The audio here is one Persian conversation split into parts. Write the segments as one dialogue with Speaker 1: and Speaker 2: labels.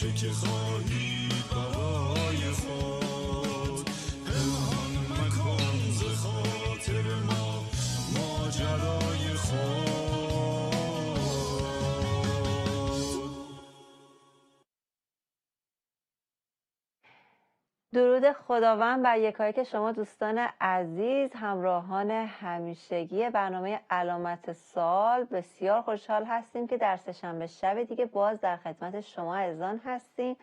Speaker 1: چه که خواهی برای خود، پنهان مکن ز خاطر ما ماجرای خود.
Speaker 2: درود خداوند بر یکایک شما دوستان عزیز، همراهان همیشگی برنامه علامت سوال. بسیار خوشحال هستیم که در سه‌شنبه شب دیگه باز در خدمت شما عزیزان هستیم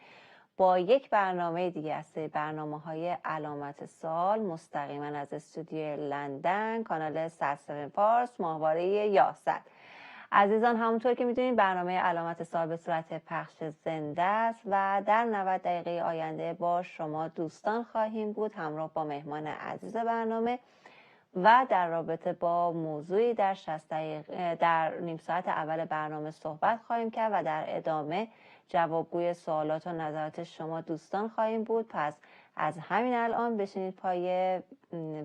Speaker 2: با یک برنامه دیگه از برنامه‌های علامت سوال، مستقیما از استودیوی لندن، کانال 107 پارس، ماهواره یاست. عزیزان، همونطور که میدونید برنامه علامت سوال به صورت پخش زنده است و در 90 دقیقه آینده با شما دوستان خواهیم بود، همراه با مهمان عزیز برنامه و در رابطه با موضوعی در 60 دقیقه در نیم ساعت اول برنامه صحبت خواهیم کرد و در ادامه جوابگوی سوالات و نظرات شما دوستان خواهیم بود. پس از همین الان بشینید پای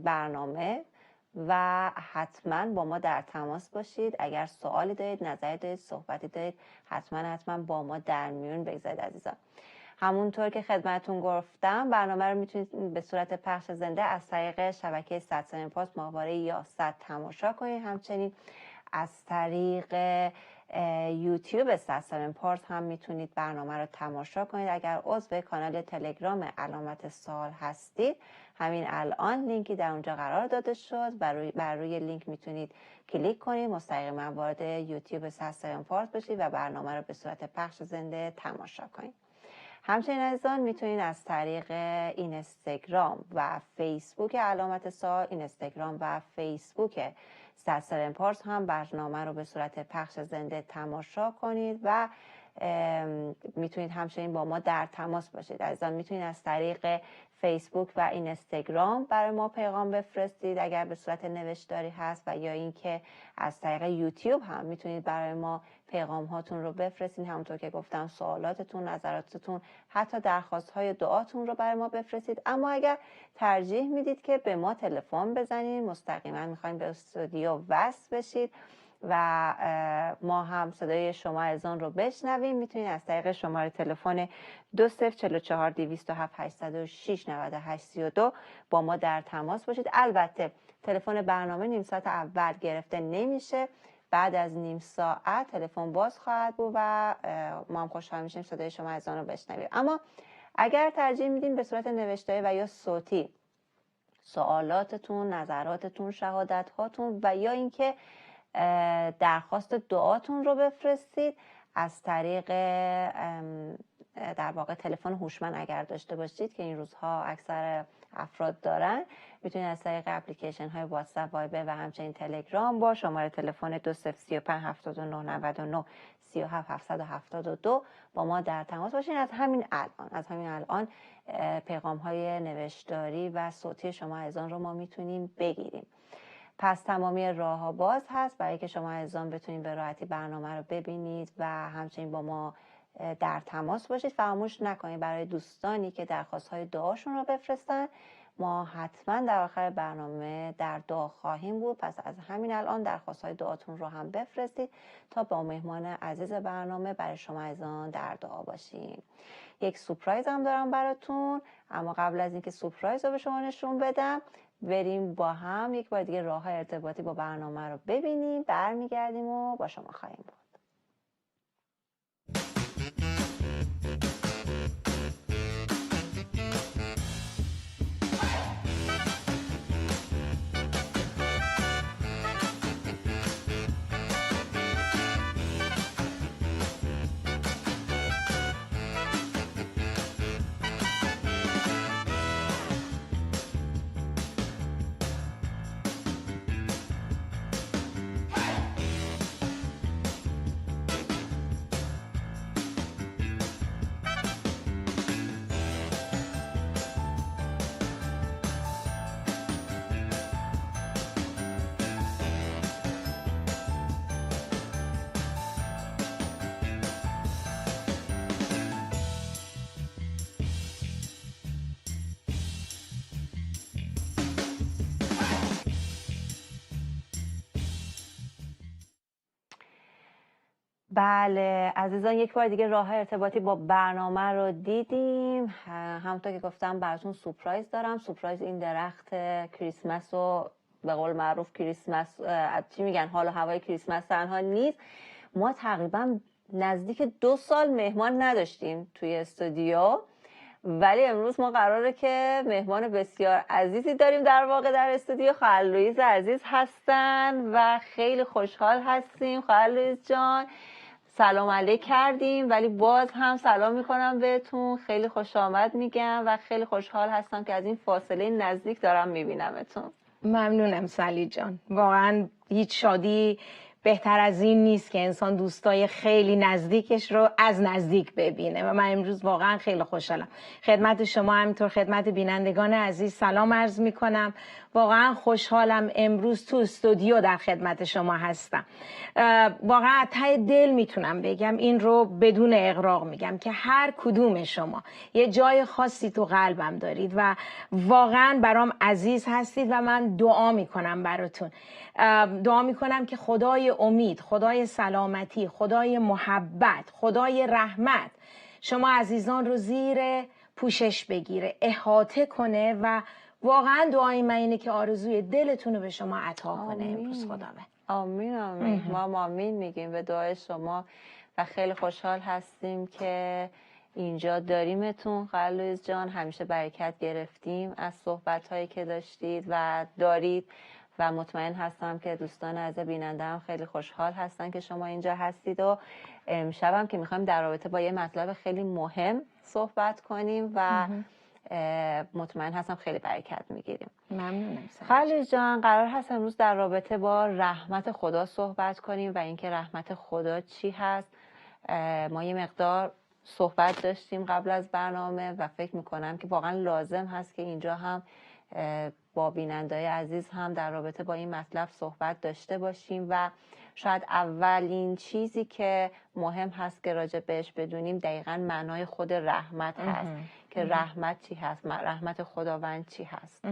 Speaker 2: برنامه و حتما با ما در تماس باشید. اگر سوالی دارید، نظری دارید، صحبتی دارید، حتما با ما در میون بگذارید عزیزان. همونطور که خدمتون گفتم برنامه رو میتونید به صورت پخش زنده از طریق شبکه 107 پاس ماهواره یاست تماشا کنید. همچنین از طریق یوتیوب 107 پارس هم میتونید برنامه رو تماشا کنید. اگر عضو کانال تلگرام علامت سوال هستید، همین الان لینکی در اونجا قرار داده شد. بر روی لینک میتونید کلیک کنید، مستقیما وارد یوتیوب 107 پارس بشید و برنامه رو به صورت پخش زنده تماشا کنید. همچنین عزیزان میتونید از طریق اینستاگرام و فیسبوک علامت سوال، اینستاگرام و فیسبوک 107 پارس هم برنامه رو به صورت پخش زنده تماشا کنید و میتونید همچنین با ما در تماس باشید. عزیزان میتونید از طریق فیسبوک و اینستاگرام برای ما پیغام بفرستید اگر به صورت نوشتاری هست، و یا اینکه از طریق یوتیوب هم میتونید برای ما پیغام هاتون رو بفرستید. همونطور که گفتم سوالاتتون، نظراتتون، حتی درخواست های دعاتون رو برای ما بفرستید. اما اگر ترجیح میدید که به ما تلفن بزنید، مستقیما میخواین به استودیو وصل بشید و ما هم صدای شما عزیزان رو بشنویم، میتونید از طریق شماره تلفن 2044 207 806 98 32 با ما در تماس باشید. البته تلفن برنامه نیم ساعت اول گرفته نمیشه، بعد از نیم ساعت تلفن باز خواهد بود و ما هم خوشحال میشیم صدای شما عزیزان رو بشنویم. اما اگر ترجیح میدین به صورت نوشته و یا صوتی سوالاتتون، نظراتتون، شهادت هاتون و یا اینکه درخواست دعاتون رو بفرستید از طریق در واقع تلفن هوشمند اگر داشته باشید که این روزها اکثر افراد دارن، میتونید از طریق اپلیکیشن های واتساپ، وایبر و همچنین تلگرام با شماره تلفن 2035 79 99 37 772 با ما در تماس باشین. از همین الان پیغام های نوشتاری و صوتی شما عزیزان رو ما میتونیم بگیریم. پس تمامی راه ها باز هست برای که شما عزیزان بتونید به راحتی برنامه رو ببینید و همچنین با ما در تماس باشید. فراموش نکنید برای دوستانی که درخواست های دعاشون رو بفرستن، ما حتما در آخر برنامه در دعا خواهیم بود. پس از همین الان درخواست های دعاتون رو هم بفرستید تا با مهمان عزیز برنامه برای شما عزیزان در دعا باشیم. یک سورپرایز هم دارم براتون، اما قبل از اینکه سورپرایز رو به شما نشون بدم، بریم با هم یک بار دیگه راه های ارتباطی با برنامه رو ببینیم، برمیگردیم و با شما خواهیم بود. بله عزیزان، یک بار دیگه راه ارتباطی با برنامه رو دیدیم. همونطور که گفتم براتون سورپرایز دارم. سورپرایز این درخت کریسمس و به قول معروف کریسمس چی میگن، حال و هوای کریسمس تنها نیست. ما تقریبا نزدیک 2 سال مهمان نداشتیم توی استودیو، ولی امروز ما قراره که مهمان بسیار عزیزی داریم در واقع در استودیو. خواهر لویز عزیز هستن و خیلی خوشحال هستیم. خواهر لویز جان سلام علیک کردیم ولی باز هم سلام میکنم بهتون، خیلی خوش آمد میگم و خیلی خوشحال هستم که از این فاصله نزدیک دارم میبینمتون.
Speaker 3: ممنونم سالی جان، واقعا هیچ شادی بهتر از این نیست که انسان دوستای خیلی نزدیکش رو از نزدیک ببینه و من امروز واقعا خیلی خوشحالم. خدمت شما همینطور خدمت بینندگان عزیز سلام عرض میکنم. واقعا خوشحالم امروز تو استودیو در خدمت شما هستم. واقعا ته دل میتونم بگم، این رو بدون اغراق میگم که هر کدوم شما یه جای خاصی تو قلبم دارید و واقعا برام عزیز هستید و من دعا میکنم براتون. دعا میکنم که خدای امید، خدای سلامتی، خدای محبت، خدای رحمت شما عزیزان رو زیر پوشش بگیره، احاطه کنه و واقعا دعای من اینه که آرزوی دلتون رو به شما عطا کنه امروز خداوند.
Speaker 2: آمین آمین. ما آمین میگیم به دعای شما و خیلی خوشحال هستیم که اینجا داریمتون. خواهر لویز جان همیشه برکت گرفتیم از صحبت هایی که داشتید و دارید و مطمئن هستم که دوستان عزیز بیننده هم خیلی خوشحال هستن که شما اینجا هستید. و امشب هم که میخوایم در رابطه با یه مطلب خیلی مهم صحبت کنیم و مطمئن هستم خیلی برکت میگیریم.
Speaker 3: ممنونم.
Speaker 2: خواهر جان قرار هست امروز در رابطه با رحمت خدا صحبت کنیم و اینکه رحمت خدا چی هست. ما یه مقدار صحبت داشتیم قبل از برنامه و فکر میکنم که واقعا لازم هست که اینجا هم با بیننده‌های عزیز هم در رابطه با این مطلب صحبت داشته باشیم و شاید اولین چیزی که مهم هست که راجع بهش بدونیم دقیقاً معنای خود رحمت هست که رحمت چی هست، رحمت خداوند چی هست.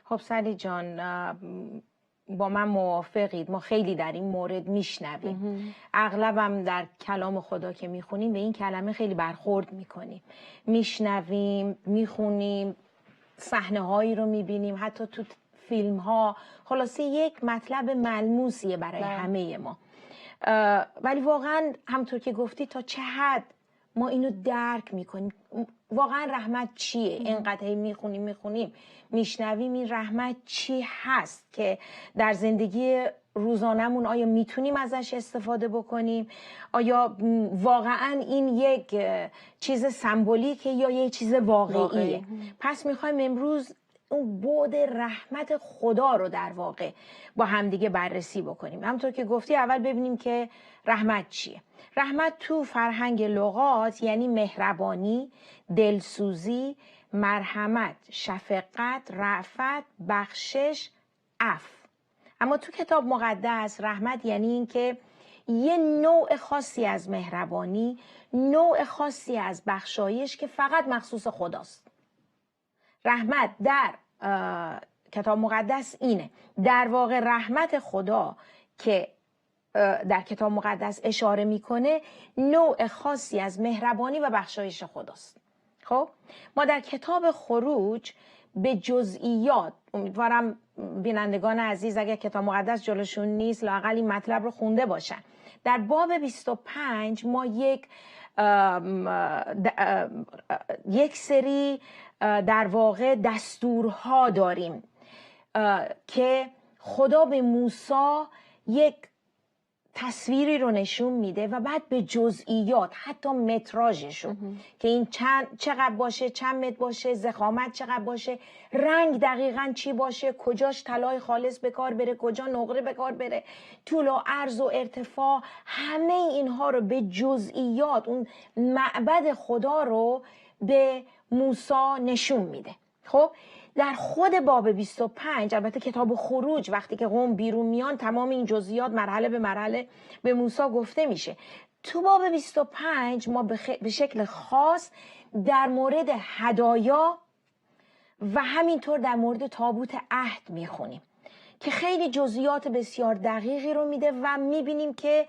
Speaker 3: خب سالی جان با من موافقید، ما خیلی در این مورد میشنویم. اغلبم در کلام خدا که میخونیم به این کلمه خیلی برخورد میکنیم، میشنویم، میخونیم، صحنه هایی رو میبینیم، حتی تو فیلم ها. خلاصه یک مطلب ملموسیه برای همه ما. ولی واقعا همطور که گفتی تا چه حد ما اینو درک میکنیم، واقعا رحمت چیه؟ اینقدر میخونیم میشنویم این رحمت چی هست که در زندگی روزانمون آیا میتونیم ازش استفاده بکنیم؟ آیا واقعا این یک چیز سمبولیکه یا یک چیز واقعیه؟ پس میخوایم امروز اون بعد رحمت خدا رو در واقع با همدیگه بررسی بکنیم. همونطور که گفتی اول ببینیم که رحمت چیه. رحمت تو فرهنگ لغات یعنی مهربانی، دلسوزی، مرحمت، شفقت، رأفت، بخشش، عفو. اما تو کتاب مقدس رحمت یعنی این که یه نوع خاصی از مهربانی، نوع خاصی از بخشایش که فقط مخصوص خداست. رحمت در کتاب مقدس اینه. در واقع رحمت خدا که در کتاب مقدس اشاره میکنه نوع خاصی از مهربانی و بخشایش خداست. خب ما در کتاب خروج به جزئیات، امیدوارم بینندگان عزیز اگر کتاب مقدس جلوشون نیست لااقل این مطلب رو خونده باشن. در باب 25 ما یک سری در واقع دستورها داریم که خدا به موسی یک تصویری رو نشون میده و بعد به جزئیات حتی متراژشون که این چقدر باشه، چند متر باشه، ضخامت چقدر باشه، رنگ دقیقاً چی باشه، کجاش طلای خالص به کار بره، کجا نقره به کار بره، طول و عرض و ارتفاع، همه اینها رو به جزئیات اون معبد خدا رو به موسی نشون میده. خب در خود باب 25 البته کتاب خروج وقتی که قوم بیرون میان تمام این جزئیات مرحله به مرحله به موسی گفته میشه. تو باب 25 ما به شکل خاص در مورد هدایا و همینطور در مورد تابوت عهد میخونیم که خیلی جزئیات بسیار دقیقی رو میده و میبینیم که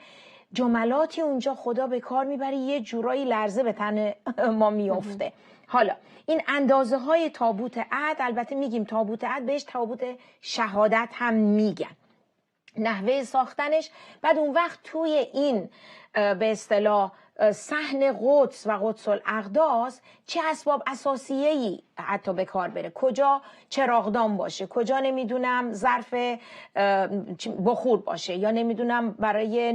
Speaker 3: جملاتی اونجا خدا به کار میبره یه جورایی لرزه به تن ما میفته. حالا این اندازه های تابوت عهد، البته میگیم تابوت عهد، بهش تابوت شهادت هم میگن، نحوه ساختنش. بعد اون وقت توی این به اصطلاح صحن قدس و قدس الاقداس چه اسباب اساسیه‌ای حتی به کار بره، کجا چراغدان باشه، کجا نمیدونم ظرف بخور باشه، یا نمیدونم برای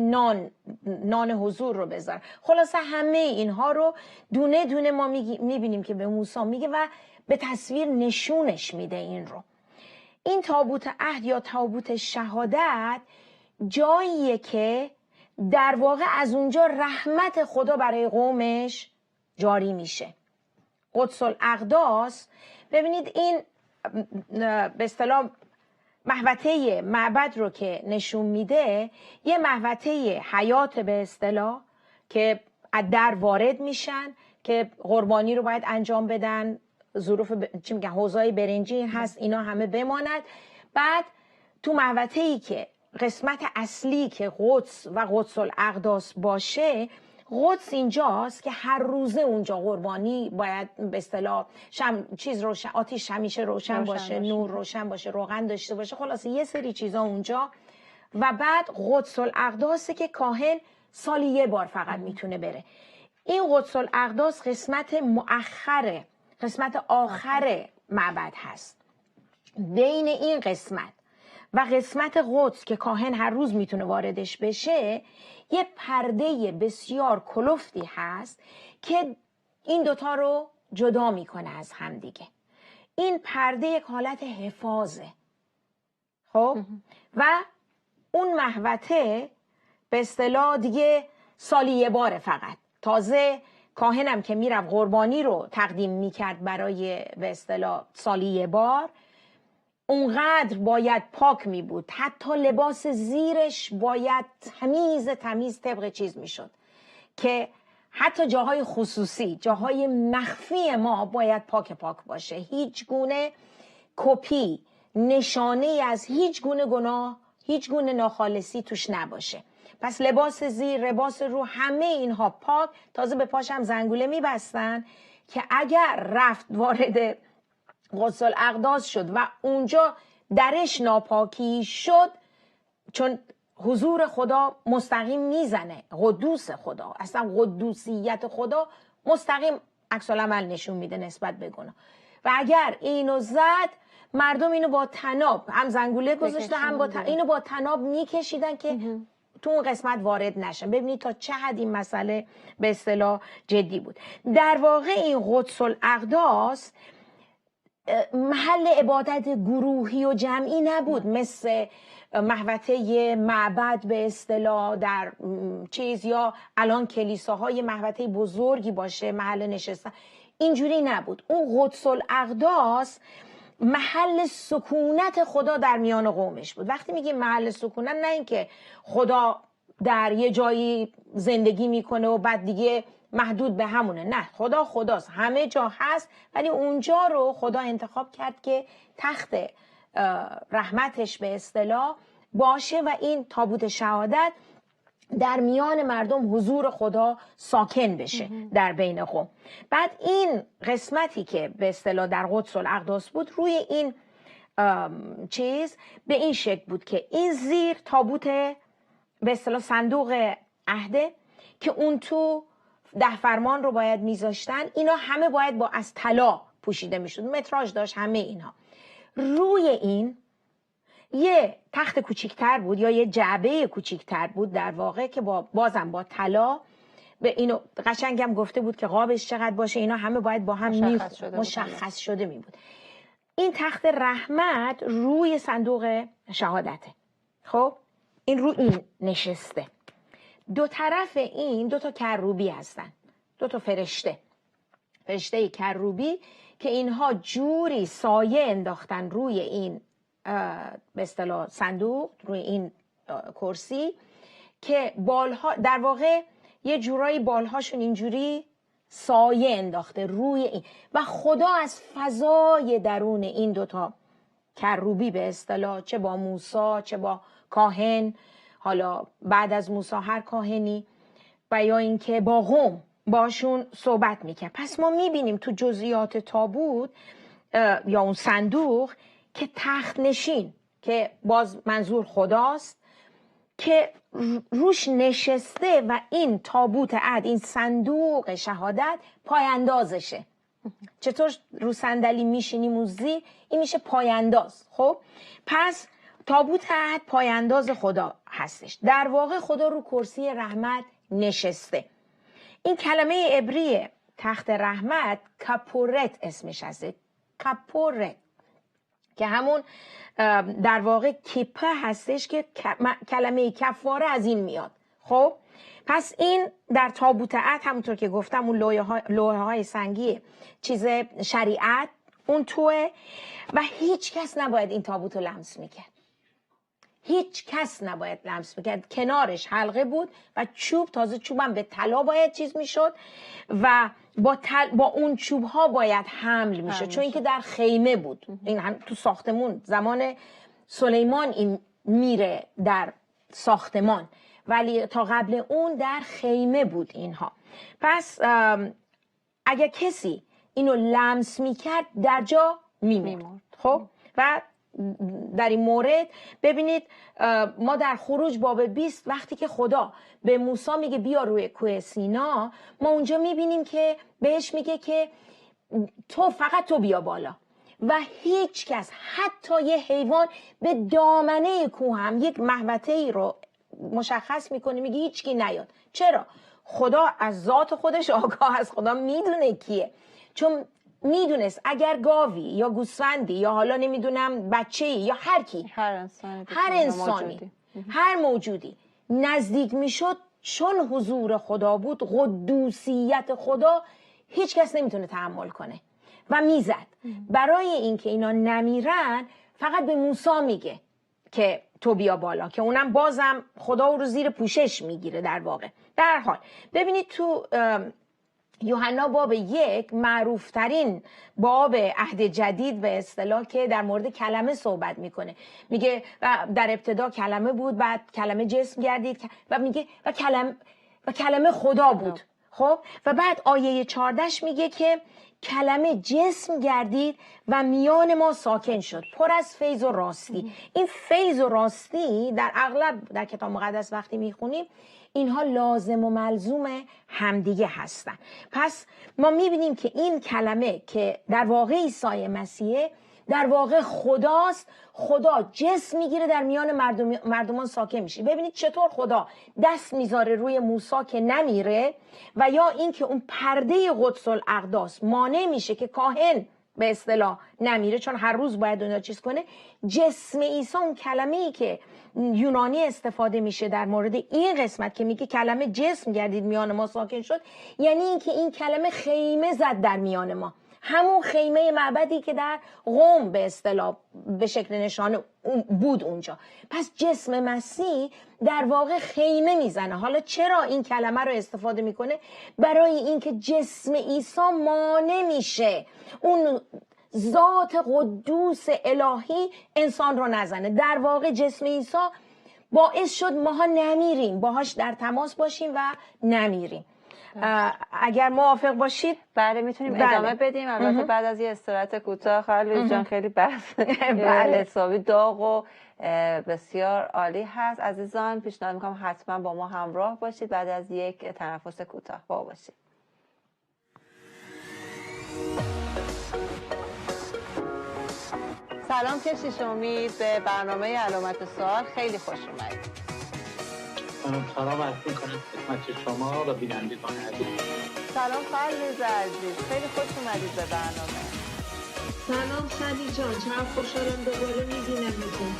Speaker 3: نان حضور رو بذار. خلاصه همه اینها رو دونه دونه ما میبینیم که به موسی میگه و به تصویر نشونش میده این رو. این تابوت عهد یا تابوت شهادت جاییه که در واقع از اونجا رحمت خدا برای قومش جاری میشه. قدس الاقداس، ببینید این به اصطلاح محوطه معبد رو که نشون میده، یه محوطه حیات به اصطلاح که از در وارد میشن که قربانی رو باید انجام بدن، ظروف چی میگن حوضای برنجی هست، اینا همه بماند. بعد تو محوطه‌ای که قسمت اصلی که قدس و قدس الاقداس باشه، قدس اینجاست که هر روزه اونجا قربانی باید به اصطلاح آتش همیشه روشن باشه، نور روشن باشه، روغن داشته باشه، خلاصه یه سری چیزا اونجا. و بعد قدس الاقداسه که کاهن سالی یه بار فقط میتونه بره. این قدس الاقداس قسمت مؤخره، قسمت آخر معبد هست. بین این قسمت و قسمت قدس که کاهن هر روز میتونه واردش بشه، یه پرده بسیار کلفتی هست که این دوتا رو جدا میکنه از هم دیگه. این پرده یک حالت حفاظه. خب و اون محوطه به اصطلاح دیگه سالی یه باره فقط. تازه کاهنم که میرفت قربانی رو تقدیم میکرد برای به اصطلاح سالی یه بار، اونقدر باید پاک می بود، حتی لباس زیرش باید تمیز طبق چیز می شد که حتی جاهای خصوصی، جاهای مخفی ما باید پاک باشه. هیچ گونه کپی، نشانه از هیچ گونه گناه، هیچ گونه ناخالصی توش نباشه. پس لباس زیر، لباس رو، همه اینها پاک. تازه به پاشم زنگوله می بستن که اگر رفت وارد قدس الاقداس شد و اونجا درش ناپاکی شد، چون حضور خدا مستقیم میزنه، قدوس خدا، اصلا قدوسیت خدا مستقیم عکس العمل نشون میده نسبت به گناه. و اگر اینو زد، مردم اینو با طناب، هم زنگوله گذاشته، هم با اینو با طناب میکشیدن که تو اون قسمت وارد نشن. ببینید تا چه حد این مسئله به اصطلاح جدی بود. در واقع این قدس الاقداس محل عبادت گروهی و جمعی نبود، مثل محوطه معبد به اصطلاح در چیز، یا الان کلیساهای محوطه بزرگی باشه محل نشستن، اینجوری نبود. اون قدس الاقداس محل سکونت خدا در میان قومش بود. وقتی میگیم محل سکونت، نه اینکه خدا در یه جایی زندگی میکنه و بعد دیگه محدود به همونه، نه، خدا خداست، همه جا هست، ولی اونجا رو خدا انتخاب کرد که تخت رحمتش به اصطلاح باشه و این تابوت شهادت در میان مردم حضور خدا ساکن بشه در بین قوم. بعد این قسمتی که به اصطلاح در قدس الاقداس بود، روی این چیز به این شکل بود که این زیر تابوت به اصطلاح صندوق عهده که اون تو 10 فرمان رو باید میذاشتن، اینا همه باید با از طلا پوشیده میشد، متراژ داشت همه اینها. روی این یه تخت کوچیکتر بود یا یه جعبه کوچیکتر بود در واقع که بازم با طلا، به اینو قشنگم گفته بود که قابش چقدر باشه، اینا همه باید با هم مشخص شده می بود. این تخت رحمت روی صندوق شهادته. خب این رو این نشسته. دو طرف این 2 تا کروبی هستن، 2 تا فرشته کروبی که اینها جوری سایه انداختن روی این به اصطلاح صندوق، روی این کرسی، که بالها در واقع یه جورایی بالهاشون اینجوری سایه انداخته روی این، و خدا از فضای درون این 2 تا کروبی به اصطلاح، چه با موسی چه با کاهن، حالا بعد از موسی هر کاهنی و یا اینکه با قوم باشون صحبت میکرد. پس ما میبینیم تو جزئیات تابوت یا اون صندوق که تخت نشین که باز منظور خداست که روش نشسته و این تابوت عهد، این صندوق شهادت پایاندازشه. چطور رو صندلی میشینیم اون زیر، این میشه پایانداز. خب پس تابوت عهد پایانداز خدا هستش. در واقع خدا رو کرسی رحمت نشسته. این کلمه عبری تخت رحمت کپورت اسمش هسته، کپورت که همون در واقع کیپه هستش که کلمه کفاره از این میاد. خب پس این در تابوت عهد همونطور که گفتم اون لوحه های سنگی چیز شریعت اون توه و هیچ کس نباید این تابوت رو لمس میکرد. هیچ کس نباید لمس میکرد. کنارش حلقه بود و چوب، تازه چوبم به طلا باید چیز میشد و با اون چوب ها باید حمل میشه، چون اینکه در خیمه بود. این هم تو ساختمون زمان سلیمان این میره در ساختمان، ولی تا قبل اون در خیمه بود اینها. پس اگه کسی اینو لمس میکرد در جا میمرد. خب و در این مورد ببینید ما در خروج باب 20 وقتی که خدا به موسی میگه بیا روی کوه سینا، ما اونجا میبینیم که بهش میگه که فقط تو بیا بالا و هیچ کس، حتی یه حیوان به دامنه کوه هم یک محوطه‌ای رو مشخص میکنه، میگه هیچکی نیاد. چرا؟ خدا از ذات خودش آگاه است، خدا میدونه کیه، چون میدونست اگر گاوی یا گوسفندی یا حالا نمیدونم بچه‌ای یا هر کی، هر انسانی هر موجودی نزدیک میشد، چون حضور خدا بود، قدوسیت خدا، هیچ کس نمیتونه تحمل کنه و میزد. برای اینکه اینا نمیرن فقط به موسی میگه که تو بیا بالا، که اونم بازم خدا رو زیر پوشش میگیره در واقع. در حال ببینید تو یوحنا باب 1 معروفترین باب عهد جدید به اصطلاح که در مورد کلمه صحبت میکنه. میگه در ابتدا کلمه بود، بعد کلمه جسم گردید و میگه و کلمه خدا بود. خب و بعد آیه 14 میگه که کلمه جسم گردید و میان ما ساکن شد، پر از فیض و راستی. این فیض و راستی در اغلب در کتاب مقدس وقتی میخونیم اینها لازم و ملزوم همدیگه هستن. پس ما میبینیم که این کلمه که در واقع عیسی مسیح در واقع خداست، خدا جسم میگیره در میان مردمان ساکن میشه. ببینید چطور خدا دست میذاره روی موسی که نمیره، و یا اینکه اون پرده قدس الاقداس مانع میشه که کاهن به اصطلاح نمیره، چون هر روز باید اونها چیز کنه. جسم عیسی، اون کلمه‌ای که یونانی استفاده میشه در مورد این قسمت که میگه کلمه جسم گردید میان ما ساکن شد، یعنی اینکه این کلمه خیمه زد در میان ما، همون خیمه معبدی که در قم به اصطلاح به شکل نشانه بود اونجا. پس جسم مسیح در واقع خیمه میزنه. حالا چرا این کلمه رو استفاده میکنه؟ برای اینکه جسم عیسی مانع میشه اون ذات قدوس الهی انسان رو نزنه. در واقع جسم عیسی باعث شد ماها نمیریم، باهاش در تماس باشیم و نمیریم. اگر موافق باشید
Speaker 2: بله میتونیم ادامه بدیم. البته بعد از یه استراحت کوتاه. خالد جان خیلی بحث حسابی داغ و بسیار عالی هست. عزیزان پیشنهاد میکنم حتما با ما همراه باشید بعد از یک تنفس کوتاه. با باشید. سلام کشیش، امید به برنامه علامت سوال خیلی خوش اومدید.
Speaker 4: سلام عرض می‌کنم خدمت شما و بینندگان عزیز.
Speaker 2: سلام فرلیز عزیز، خیلی خوش اومدید به برنامه.
Speaker 3: سلام سعدی جان، چقدر خوشحالم دوباره می‌بینمتون.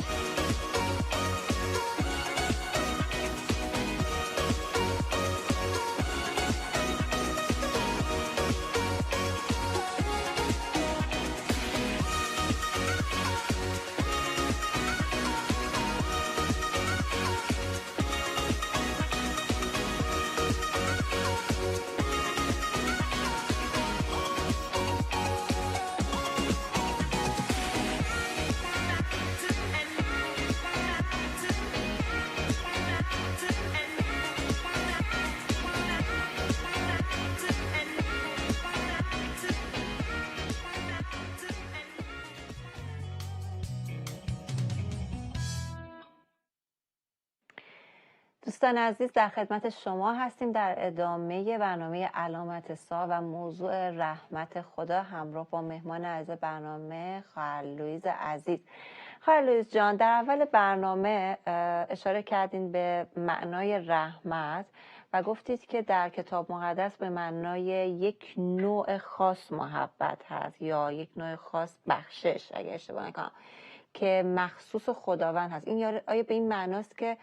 Speaker 2: دوستان عزیز، در خدمت شما هستیم در ادامه برنامه علامت سا و موضوع رحمت خدا همراه با مهمان عزیز برنامه خواهر لویز عزیز. خواهر لویز جان، در اول برنامه اشاره کردین به معنای رحمت و گفتید که در کتاب مقدس به معنای یک نوع خاص محبت هست یا یک نوع خاص بخشش، اگه اشتباه نکنم، که مخصوص خداوند هست. این آیا به این معناست که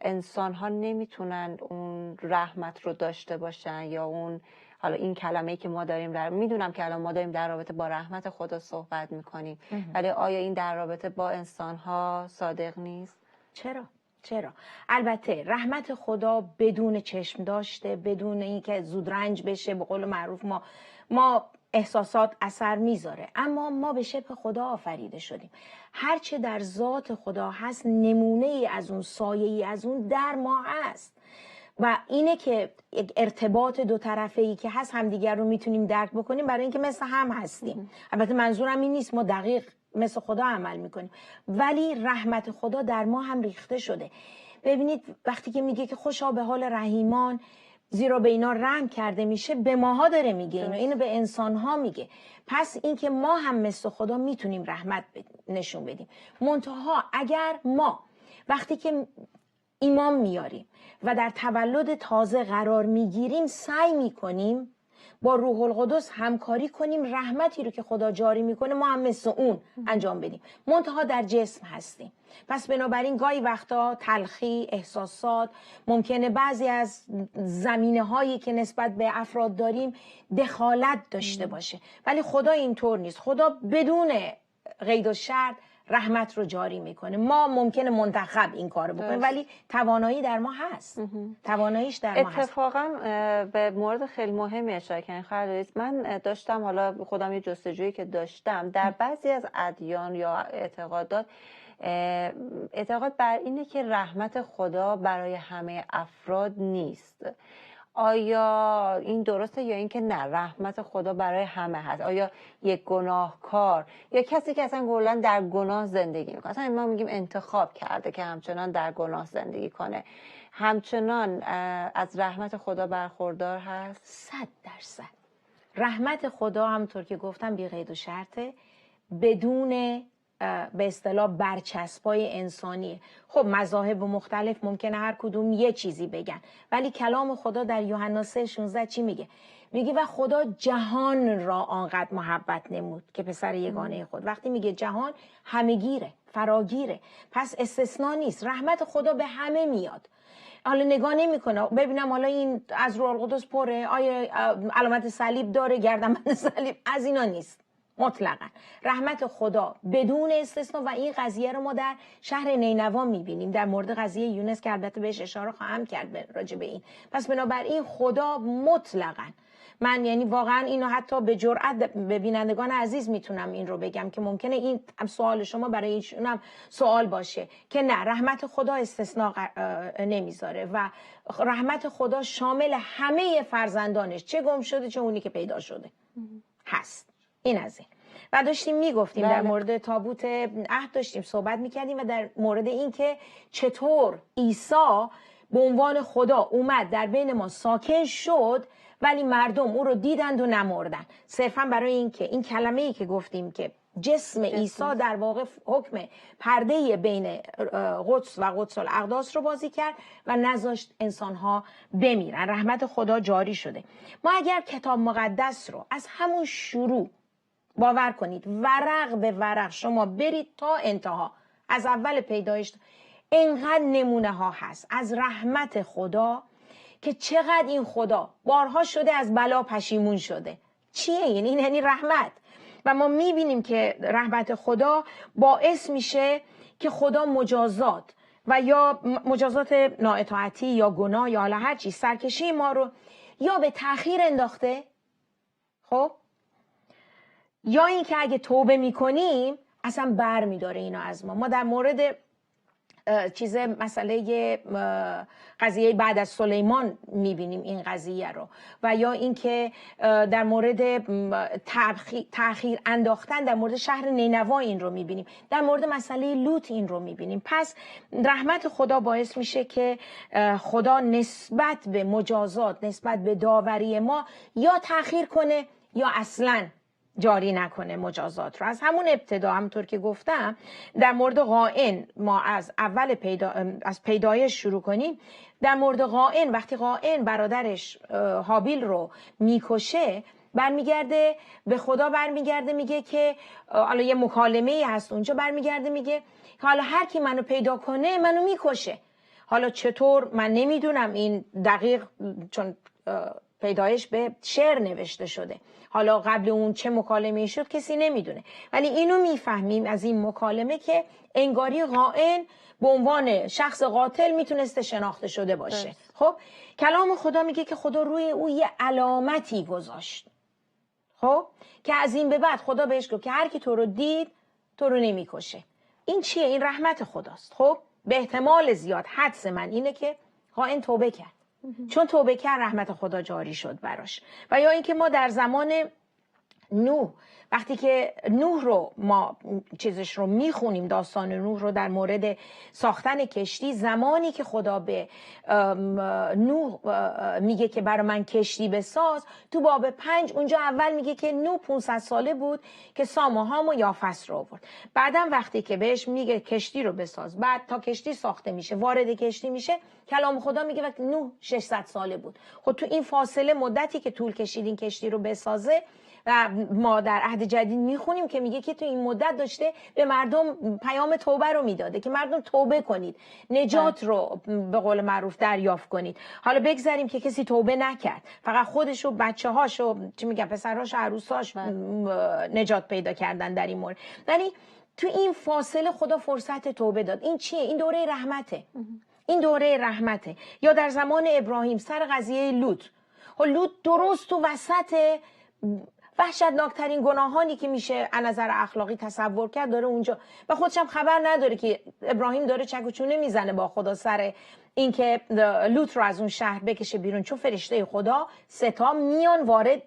Speaker 2: انسان ها نمیتونن اون رحمت رو داشته باشن، یا اون، حالا این کلمه‌ای که ما داریم میدونم که الان ما داریم در رابطه با رحمت خدا صحبت میکنیم، ولی آیا این در رابطه با انسان ها صادق نیست؟
Speaker 3: چرا؟ البته رحمت خدا بدون چشم داشته، بدون اینکه زود رنج بشه، به قول معروف ما احساسات اثر میذاره، اما ما به شبه خدا آفریده شدیم. هرچه در ذات خدا هست نمونه ای از اون، سایه ای از اون در ما هست و اینه که یک ارتباط دو طرفه ای که هست همدیگر رو میتونیم درک بکنیم، برای اینکه مثل هم هستیم. البته منظورم این نیست ما دقیق مثل خدا عمل میکنیم، ولی رحمت خدا در ما هم ریخته شده. ببینید وقتی که میگه که خوشا به حال رحیمان زیرا به اینا رحم کرده میشه، به ماها داره میگه، اینو به انسانها میگه. پس اینکه ما هم مثل خدا میتونیم رحمت نشون بدیم. منتها اگر ما وقتی که ایمان میاریم و در تولد تازه قرار میگیریم، سعی میکنیم با روح القدس همکاری کنیم، رحمتی رو که خدا جاری میکنه ما هم مثل اون انجام بدیم، منتها در جسم هستیم. پس بنابراین گاهی وقتا تلخی، احساسات، ممکنه بعضی از زمینه هایی که نسبت به افراد داریم دخالت داشته باشه، ولی خدا اینطور نیست. خدا بدون قید و شرط رحمت رو جاری میکنه. ما ممکنه منتخب این کارو بکنیم، ولی توانایی در ما هست. تواناییش در ما هست.
Speaker 2: اتفاقا به مورد خیلی مهمی اشاره کردین خواهر لویز. من داشتم، حالا خودم یه جستجویی که داشتم، در بعضی از ادیان یا اعتقادات اعتقاد بر اینه که رحمت خدا برای همه افراد نیست. آیا این درسته یا اینکه نه، رحمت خدا برای همه هست؟ آیا یک گناهکار یا کسی که اصلا کلاً در گناه زندگی میکنه، اصلا ما میگیم انتخاب کرده که همچنان در گناه زندگی کنه، همچنان از رحمت خدا برخوردار هست؟
Speaker 3: 100%. رحمت خدا همونطور که گفتم بی قید و شرطه، بدون به اصطلاح برچسبای انسانیه. خب مذاهب مختلف ممکنه هر کدوم یه چیزی بگن، ولی کلام خدا در یوحنا 3:16 چی میگه؟ میگه و خدا جهان را آنقدر محبت نمود که پسر یگانه خود. وقتی میگه جهان، همگیره، فراگیره، پس استثناء نیست. رحمت خدا به همه میاد. حالا نگاه نمیکنه ببینم حالا این از روح القدس پره، آیا علامت صلیب داره، گردنبند صلیب، از اینا نیست. مطلقا رحمت خدا بدون استثناء. و این قضیه رو ما در شهر نینوا میبینیم، در مورد قضیه یونس که البته بهش اشاره خواهم کرد راجع به این. پس بنابراین خدا مطلقا، من یعنی واقعا اینو حتی به جرئت به بینندگان عزیز میتونم این رو بگم که ممکنه این سوال شما برای ایشون هم سوال باشه که نه، رحمت خدا استثناء نمیذاره و رحمت خدا شامل همه فرزندانش، چه گم شده چه اونی که پیدا شده هست. این از این. و داشتیم میگفتیم در مورد تابوت عهد داشتیم صحبت میکردیم و در مورد این که چطور عیسی به عنوان خدا اومد در بین ما ساکن شد، ولی مردم او رو دیدند و نمردن، صرفا برای این که این کلمه ای که گفتیم که جسم عیسی در واقع حکم پرده بین قدس و قدس الاقداس رو بازی کرد و نذاشت انسانها بمیرن. رحمت خدا جاری شده. ما اگر کتاب مقدس رو از همون شروع، باور کنید ورق به ورق شما برید تا انتها، از اول پیدایش، اینقدر نمونه ها هست از رحمت خدا که چقدر این خدا بارها شده از بلا پشیمون شده. چیه این؟ این یعنی رحمت. و ما میبینیم که رحمت خدا باعث میشه که خدا مجازات و یا مجازات نااطاعتی یا گناه یا هر چیز، سرکشی ما رو یا به تأخیر انداخته، خب، یا این که اگه توبه میکنیم اصلا بر میداره اینا از ما. ما در مورد چیز مسئله قضیه بعد از سلیمان میبینیم این قضیه رو، و یا اینکه در مورد تأخیر انداختن در مورد شهر نینوا این رو میبینیم، در مورد مسئله لوط این رو میبینیم. پس رحمت خدا باعث میشه که خدا نسبت به مجازات، نسبت به داوری ما یا تأخیر کنه یا اصلاً جاری نکنه مجازات رو. از همون ابتدا همونطور که گفتم در مورد قائن، ما از اول از پیدایش شروع کنیم. در مورد قائن، وقتی قائن برادرش هابیل رو میکشه، برمیگرده به خدا، برمیگرده میگه که حالا یه مکالمه‌ای هست اونجا، برمیگرده میگه حالا هر کی منو پیدا کنه منو میکشه. حالا چطور من نمیدونم این دقیق، چون پیدایش به شعر نوشته شده، حالا قبل اون چه مکالمه‌ای شد کسی نمیدونه، ولی اینو میفهمیم از این مکالمه که انگاری قائن به عنوان شخص قاتل میتونسته شناخته شده باشه. خب کلام خدا میگه که خدا روی او یه علامتی گذاشت، خب که از این به بعد خدا بهش گفت که هر کی تو رو دید تو رو نمیکشه. این چیه؟ این رحمت خداست. خب به احتمال زیاد حدس من اینه که قائن توبه کرد، چون توبه کرد رحمت خدا جاری شد براش. و یا اینکه ما در زمان نوح، وقتی که نوح رو ما چیزش رو میخونیم، داستان نوح رو در مورد ساختن کشتی، زمانی که خدا به نوح میگه که برای من کشتی بساز، تو باب 5 اونجا اول میگه که نوح 500 ساله بود که سام و حام و یافس رو آورد. بعدم وقتی که بهش میگه کشتی رو بساز، بعد تا کشتی ساخته میشه وارد کشتی میشه، کلام خدا میگه وقتی نوح 600 ساله بود. خب تو این فاصله مدتی که طول کشید این کشتی رو بسازه، و ما در عهد جدید میخونیم که میگه که تو این مدت داشته به مردم پیام توبه رو میداده که مردم توبه کنید، نجات رو به قول معروف دریافت کنید. حالا بگذاریم که کسی توبه نکرد، فقط خودش و بچه هاش و چی میگن پسرهاش و عروساش نجات پیدا کردن در این مورد، ولی تو این فاصله خدا فرصت توبه داد. این چیه؟ این دوره رحمته. این دوره رحمته. یا در زمان ابراهیم سر قضیه لوط، لوط درست تو وسط وحشتناکترین گناهانی که میشه از نظر اخلاقی تصور کرد داره اونجا، و خودش هم خبر نداره که ابراهیم داره چک و چونه میزنه با خدا سر اینکه لوط رو از اون شهر بکشه بیرون، چون فرشته خدا 3 میان وارد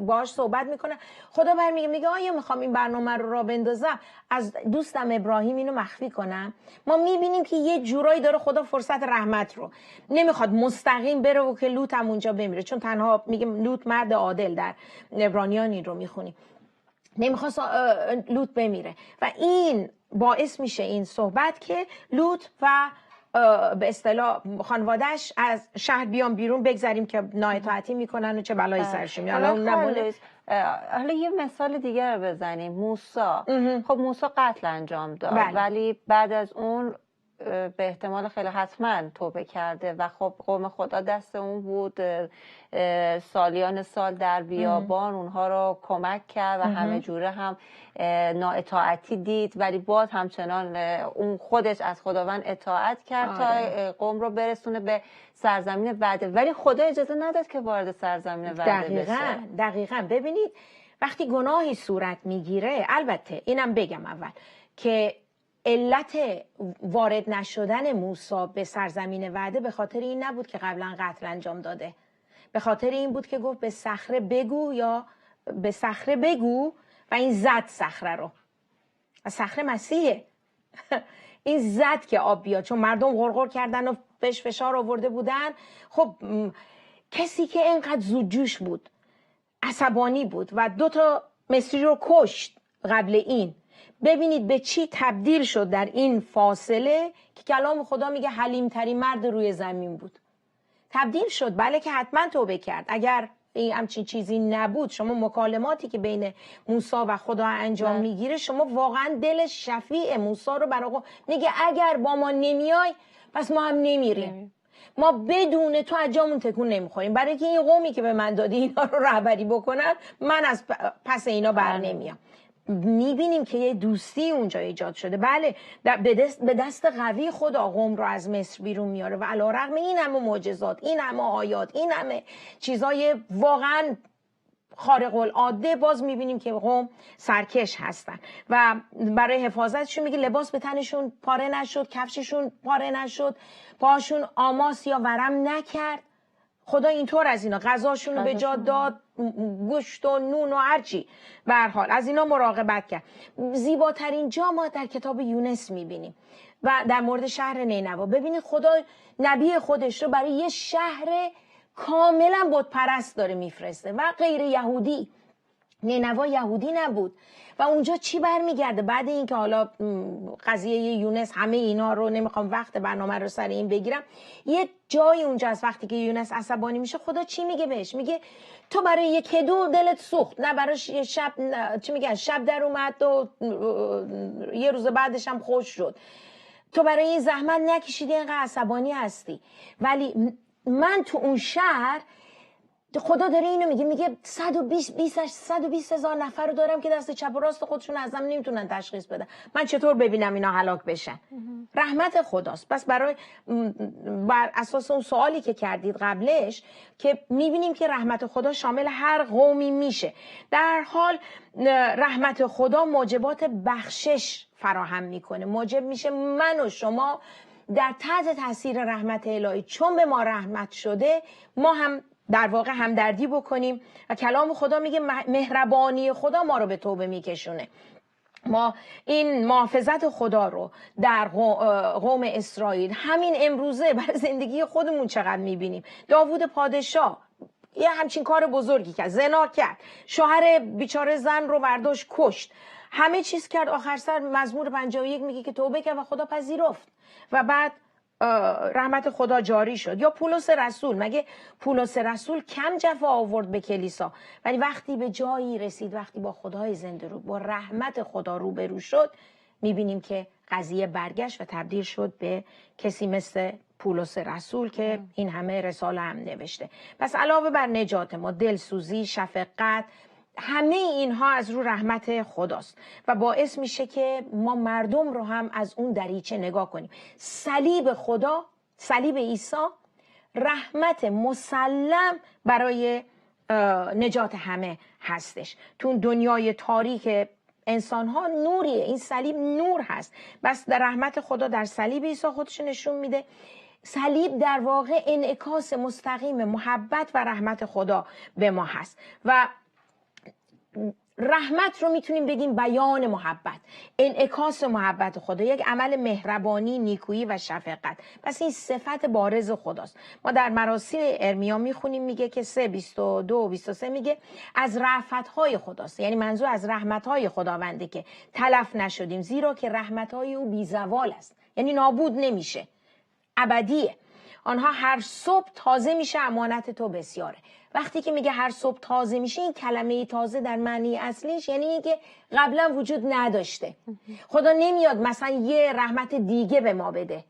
Speaker 3: باهاش صحبت میکنه. خدا میگه آیا میخوام این برنامه رو راه بندازم، از دوستم ابراهیم اینو مخفی کنم؟ ما میبینیم که یه جورایی داره خدا فرصت رحمت رو نمیخواد مستقیم بره و که لوط هم اونجا بمیره، چون تنها میگه لوط مرد عادل، در عبرانیان این رو میخونیم، نمیخواست لوط بمیره. و این باعث میشه این صحبت که لوط و به اصطلاح خانواده‌اش از شهر بیان بیرون، بگذاریم که نااطاعتی میکنن و چه بلایی سرشون میاد.
Speaker 2: حالا یه مثال دیگه رو بزنیم. موسی، خب موسی قتل انجام داد، ولی بعد از اون به احتمال خیلی حتما توبه کرده و خب قوم خدا دست اون بود، سالیان سال در بیابان اونها رو کمک کرد و همه جوره هم نااطاعتی دید، ولی باز همچنان اون خودش از خداوند اطاعت کرد تا قوم رو برسونه به سرزمین وعده، ولی خدا اجازه نداد که وارد سرزمین وعده بشه.
Speaker 3: دقیقاً. ببینید وقتی گناهی صورت میگیره، البته اینم بگم اول که علت وارد نشدن موسی به سرزمین وعده به خاطر این نبود که قبلا قتل انجام داده، به خاطر این بود که گفت به صخره بگو، یا به صخره بگو، و این زد صخره رو. و صخره مسیحه. این زد که آب بیاد، چون مردم غرغر کردن و بهش فشار آورده بودن. خب کسی که اینقدر زودجوش بود، عصبانی بود و 2 مصری رو کشت قبل این، ببینید به چی تبدیل شد در این فاصله که کلام خدا میگه حلیم‌ترین مرد روی زمین بود. تبدیل شد. بله که حتما توبه کرد. اگر این همچین چیزی نبود، شما مکالماتی که بین موسی و خدا انجام میگیره، شما واقعا دل شفیع موسی رو برای میگه اگر با ما نمیای پس ما هم نمیریم، ما بدون تو از جامون تکون نمیخوریم، برای که این قومی که به من دادی اینا رو رهبری بکنن، من از پس اینا بر نمیام. میبینیم که یه دوستی اونجا ایجاد شده. بله به دست قوی خدا قوم رو از مصر بیرون میاره و علیرغم این همه معجزات، این همه آیات، این همه چیزای واقعا خارق العاده باز میبینیم که قوم سرکش هستن و برای حفاظتشون میگه لباس به تنشون پاره نشد، کفششون پاره نشد، پاهاشون آماس یا ورم نکرد. خدا اینطور از اینا غذاشون رو به جا داد، گوشت و نون و هرچی. به هر حال از اینا مراقبت کرد. زیباترین جا ما در کتاب یونس میبینیم و در مورد شهر نینوا. ببینید خدا نبی خودش رو برای یه شهر کاملا بت پرست داره میفرسته و غیر یهودی. نینوا یهودی نبود و اونجا چی برمیگرده بعد اینکه حالا قضیه یونس همه اینا رو نمیخوام وقت برنامه رو سر این بگیرم، یه جایی اونجا از وقتی که یونس عصبانی میشه خدا چی میگه بهش؟ میگه تو برای یک کدو دلت سوخت، نه براش یه شب چی میگن شب در اومد و یه روز بعدش هم خوش شد، تو برای این زحمت نکشیدی اینقدر عصبانی هستی. ولی من تو اون شهر خدا داره اینو میگه 120 هزار نفر رو دارم که دست چپ و راست خودشون از هم نمیتونن تشخیص بدن. من چطور ببینم اینا هلاک بشن؟ رحمت خداست. پس بر اساس اون سوالی که کردید قبلش که میبینیم که رحمت خدا شامل هر قومی میشه. در حال رحمت خدا موجبات بخشش فراهم میکنه، موجب میشه من و شما در تحت تاثیر رحمت الهی چون به ما رحمت شده ما هم در واقع همدردی بکنیم و کلام خدا میگه مهربانی خدا ما رو به توبه میکشونه. ما این محافظت خدا رو در قوم اسرائیل همین امروزه برای زندگی خودمون چقدر میبینیم. داوود پادشاه یه همچین کار بزرگی کرد، زنا کرد، شوهر بیچاره زن رو برداشت کشت، همه چیز کرد، آخر سر مزمور 51 میگه که توبه کرد و خدا پذیرفت و بعد رحمت خدا جاری شد. یا پولس رسول، مگه پولس رسول کم جفا آورد به کلیسا، ولی وقتی به جایی رسید، وقتی با خدای زنده رو با رحمت خدا روبرو شد، میبینیم که قضیه برگشت و تبدیل شد به کسی مثل پولس رسول که این همه رساله هم نوشته. پس علاوه بر نجات ما، دلسوزی، شفقت، همه اینها از رو رحمت خداست و باعث میشه که ما مردم رو هم از اون دریچه نگاه کنیم. صلیب خدا، صلیب عیسی، رحمت مسلم برای نجات همه هستش. تو دنیای تاریک انسان ها نوریه، این صلیب نور هست. بس در رحمت خدا در صلیب عیسی خودش نشون میده. صلیب در واقع انعکاس مستقیم محبت و رحمت خدا به ما هست و رحمت رو میتونیم بگیم بیان محبت، انعکاس محبت خدا، یک عمل مهربانی، نیکویی و شفقت. پس این صفت بارز خداست. ما در مراسیل ارمیا میخونیم میگه که 3:22 و 23 میگه از رأفت‌های خداست، یعنی منظور از رحمت‌های خداونده که تلف نشدیم، زیرا که رحمت‌های او بی‌زوال است، یعنی نابود نمیشه، ابدیه. آنها هر صبح تازه میشه، امانت تو بسیاره. وقتی که میگه هر صبح تازه میشه، این کلمه تازه در معنی اصلیش یعنی اینکه قبلا وجود نداشته. خدا نمیاد مثلا یه رحمت دیگه به ما بده،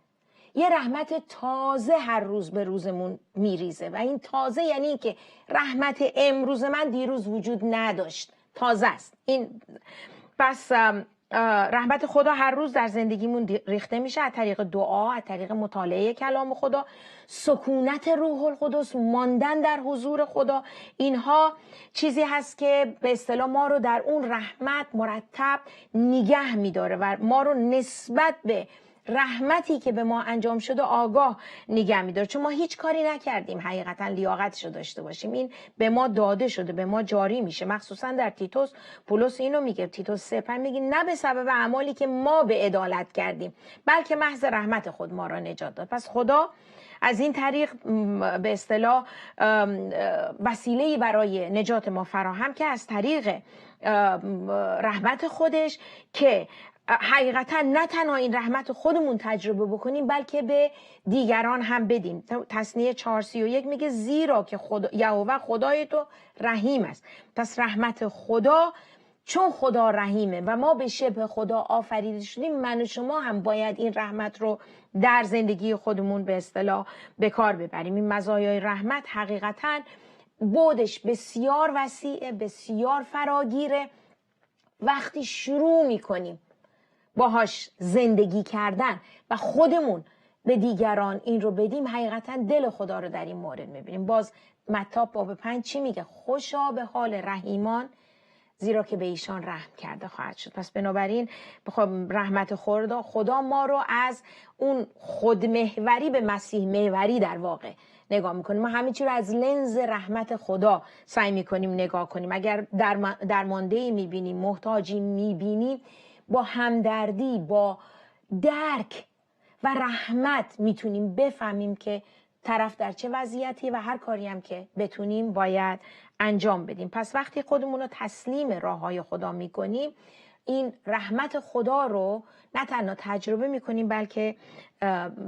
Speaker 3: یه رحمت تازه هر روز به روزمون میریزه و این تازه یعنی اینکه رحمت امروز من دیروز وجود نداشت، تازه است. این پس رحمت خدا هر روز در زندگیمون ریخته میشه از طریق دعا، از طریق مطالعه کلام خدا، سکونت روح القدس، ماندن در حضور خدا. اینها چیزی هست که به اصطلاح ما رو در اون رحمت مرتب نگه میداره و ما رو نسبت به رحمتی که به ما انجام شده آگاه نگه میداره، چون ما هیچ کاری نکردیم حقیقتا لیاقتشو داشته باشیم. این به ما داده شده، به ما جاری میشه. مخصوصا در تیتوس پولس اینو میگه، تیتوس 3:5 میگه نه به سبب اعمالی که ما به عدالت کردیم، بلکه محض رحمت خود ما را نجات داد. پس خدا از این طریق به اصطلاح وسیله‌ای برای نجات ما فراهم که از طریق رحمت خودش که حقیقتا نه تنها این رحمت خودمون تجربه بکنیم بلکه به دیگران هم بدیم. تثنیه 4:31 میگه زیرا که یهوه خدای تو رحیم است. پس رحمت خدا، چون خدا رحیمه و ما به شبه خدا آفریده شدیم، من و شما هم باید این رحمت رو در زندگی خودمون به اصطلاح به کار ببریم. این مزایای رحمت حقیقتا بودش بسیار وسیع، بسیار فراگیره. وقتی شروع میکنیم باهاش زندگی کردن و خودمون به دیگران این رو بدیم، حقیقتا دل خدا رو در این مورد میبینیم. باز متی باب 5 چی میگه؟ خوشا به حال رحیمان، زیرا که به ایشان رحم کرده خواهد شد. پس بنابراین بخوام رحمت خدا ما رو از اون خودمحوری به مسیح محوری در واقع نگاه میکنیم. ما همه چی رو از لنز رحمت خدا سعی میکنیم نگاه کنیم. اگر درمانده‌ای میبینیم، محتاجی میبینیم، با همدردی، با درک و رحمت میتونیم بفهمیم که طرف در چه وضعیتی و هر کاری هم که بتونیم باید انجام بدیم. پس وقتی خودمون رو تسلیم راههای خدا میکنیم، این رحمت خدا رو نه تنها تجربه میکنیم بلکه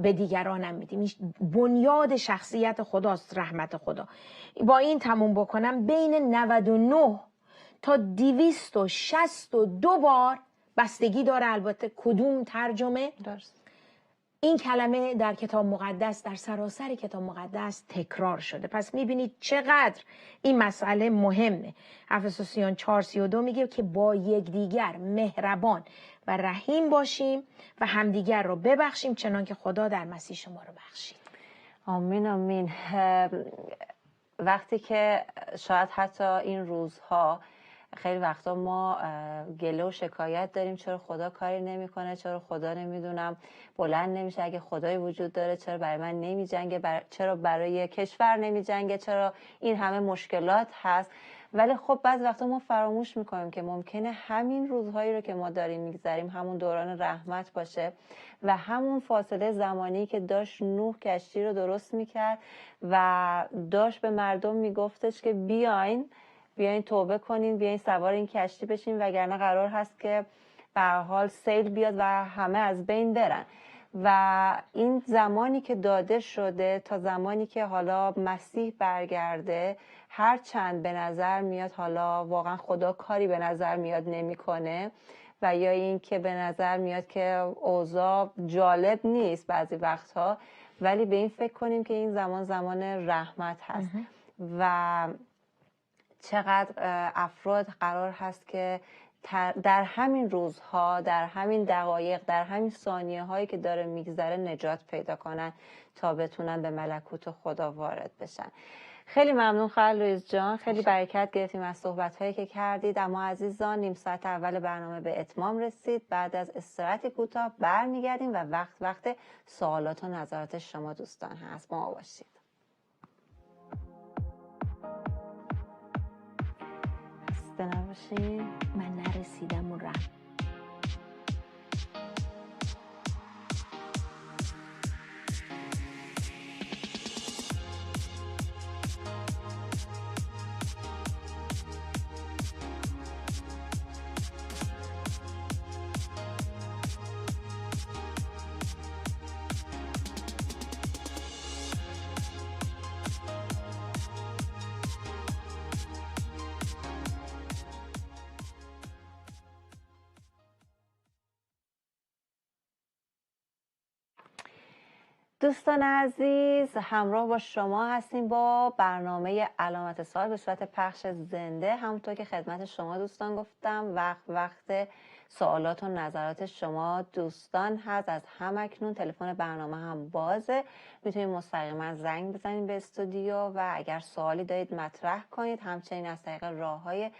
Speaker 3: به دیگران هم میدیم. بنیاد شخصیت خداست رحمت خدا. با این تموم بکنم، بین 99 تا 262 بار بستگی داره البته کدوم ترجمه
Speaker 2: درست.
Speaker 3: این کلمه در کتاب مقدس، در سراسر کتاب مقدس تکرار شده. پس میبینید چقدر این مسئله مهمه. افسوسیان 4:32 میگه که با یکدیگر مهربان و رحیم باشیم و همدیگر رو ببخشیم چنان که خدا در مسیح شما رو بخشید.
Speaker 2: آمین آمین. وقتی که شاید حتی این روزها خیلی وقتا ما گله و شکایت داریم چرا خدا کاری نمیکنه، چرا خدا نمیدونم بلند نمیشه، اگه خدایی وجود داره چرا برای من نمیجنگه، چرا برای کشور نمیجنگه، چرا این همه مشکلات هست. ولی خب بعضی وقتا ما فراموش میکنیم که ممکنه همین روزهایی رو که ما داریم میگذریم همون دوران رحمت باشه و همون فاصله زمانی که داشت نوح کشتی رو درست میکرد و داشت به مردم میگفتش که بیاین توبه کنین، بیاین سوار این کشتی بشین وگرنه قرار هست که به هر حال سیل بیاد و همه از بین برن. و این زمانی که داده شده تا زمانی که حالا مسیح برگرده، هر چند به نظر میاد حالا واقعا خدا کاری به نظر میاد نمیکنه و یا این که به نظر میاد که اوضاع جالب نیست بعضی وقتها، ولی به این فکر کنیم که این زمان رحمت هست و چقدر افراد قرار هست که در همین روزها، در همین دقایق، در همین ثانیه هایی که داره میگذره نجات پیدا کنن تا بتونن به ملکوت خدا وارد بشن. خیلی ممنون خواهر لویز جان، خیلی برکت گرفتیم از صحبت هایی که کردید. اما عزیزان نیم ساعت اول برنامه به اتمام رسید. بعد از استراحت کوتاه برمیگردیم و وقت سوالات و نظرات شما دوستان هست. با ما باشید. خسته نباشین.
Speaker 3: من نرسیدم اون رحم.
Speaker 2: دوستان عزیز، همراه با شما هستیم با برنامه علامت سوال به صورت پخش زنده. همونطور که خدمت شما دوستان گفتم، وقت سوالات و نظرات شما دوستان هست. از همکنون تلفن برنامه هم بازه، میتونید مستقیما زنگ بزنید به استودیو و اگر سوالی دارید مطرح کنید. همچنین از طریق راههای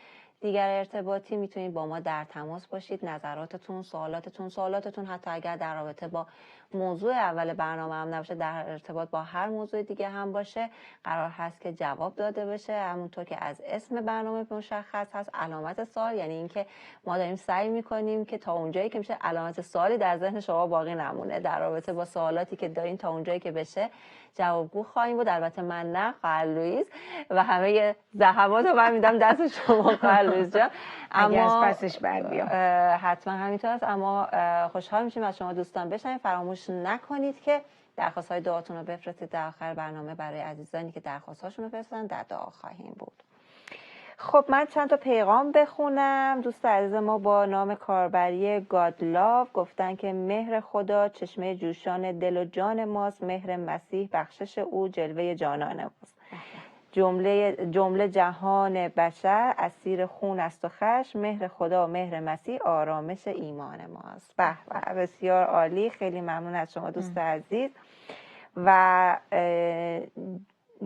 Speaker 2: دیگر ارتباطی میتونید با ما در تماس باشید. نظراتتون، سوالاتتون حتی اگر در رابطه با موضوع اول برنامه هم نباشه، در ارتباط با هر موضوع دیگه هم باشه، قرار هست که جواب داده بشه. همونطور که از اسم برنامه مشخص هست، علامت سوال، یعنی اینکه ما داریم سعی میکنیم که تا اونجایی که میشه علامت سوالی در ذهن شما باقی نمونه در رابطه با سوالاتی که دارین. تا اونجایی که بشه جوابگو خواهیم بود. البته من نه، خواهر لویز، و همه زحمات رو من میدم دست شما خواهر لویز جان.
Speaker 3: اما از پسش بر بیام.
Speaker 2: حتما همینطور است. اما خوشحال میشیم از شما دوستان بشنویم. فراموش نکنید که درخواست‌های دعاتون رو بفرستید. در آخر برنامه برای عزیزانی که درخواست‌هاشون رو بفرستن در دعا خواهیم بود. خب من چند تا پیغام بخونم. دوست عزیز ما با نام کاربری گادلاو گفتن که مهر خدا چشمه جوشان دل و جان ماست، مهر مسیح بخشش او جلوه جانان ماست. جمله جهان بشر اسیر خون است و خشم، مهر خدا و مهر مسیح آرامش ایمان ماست. به به، بسیار عالی. خیلی ممنون از شما دوست عزیز. و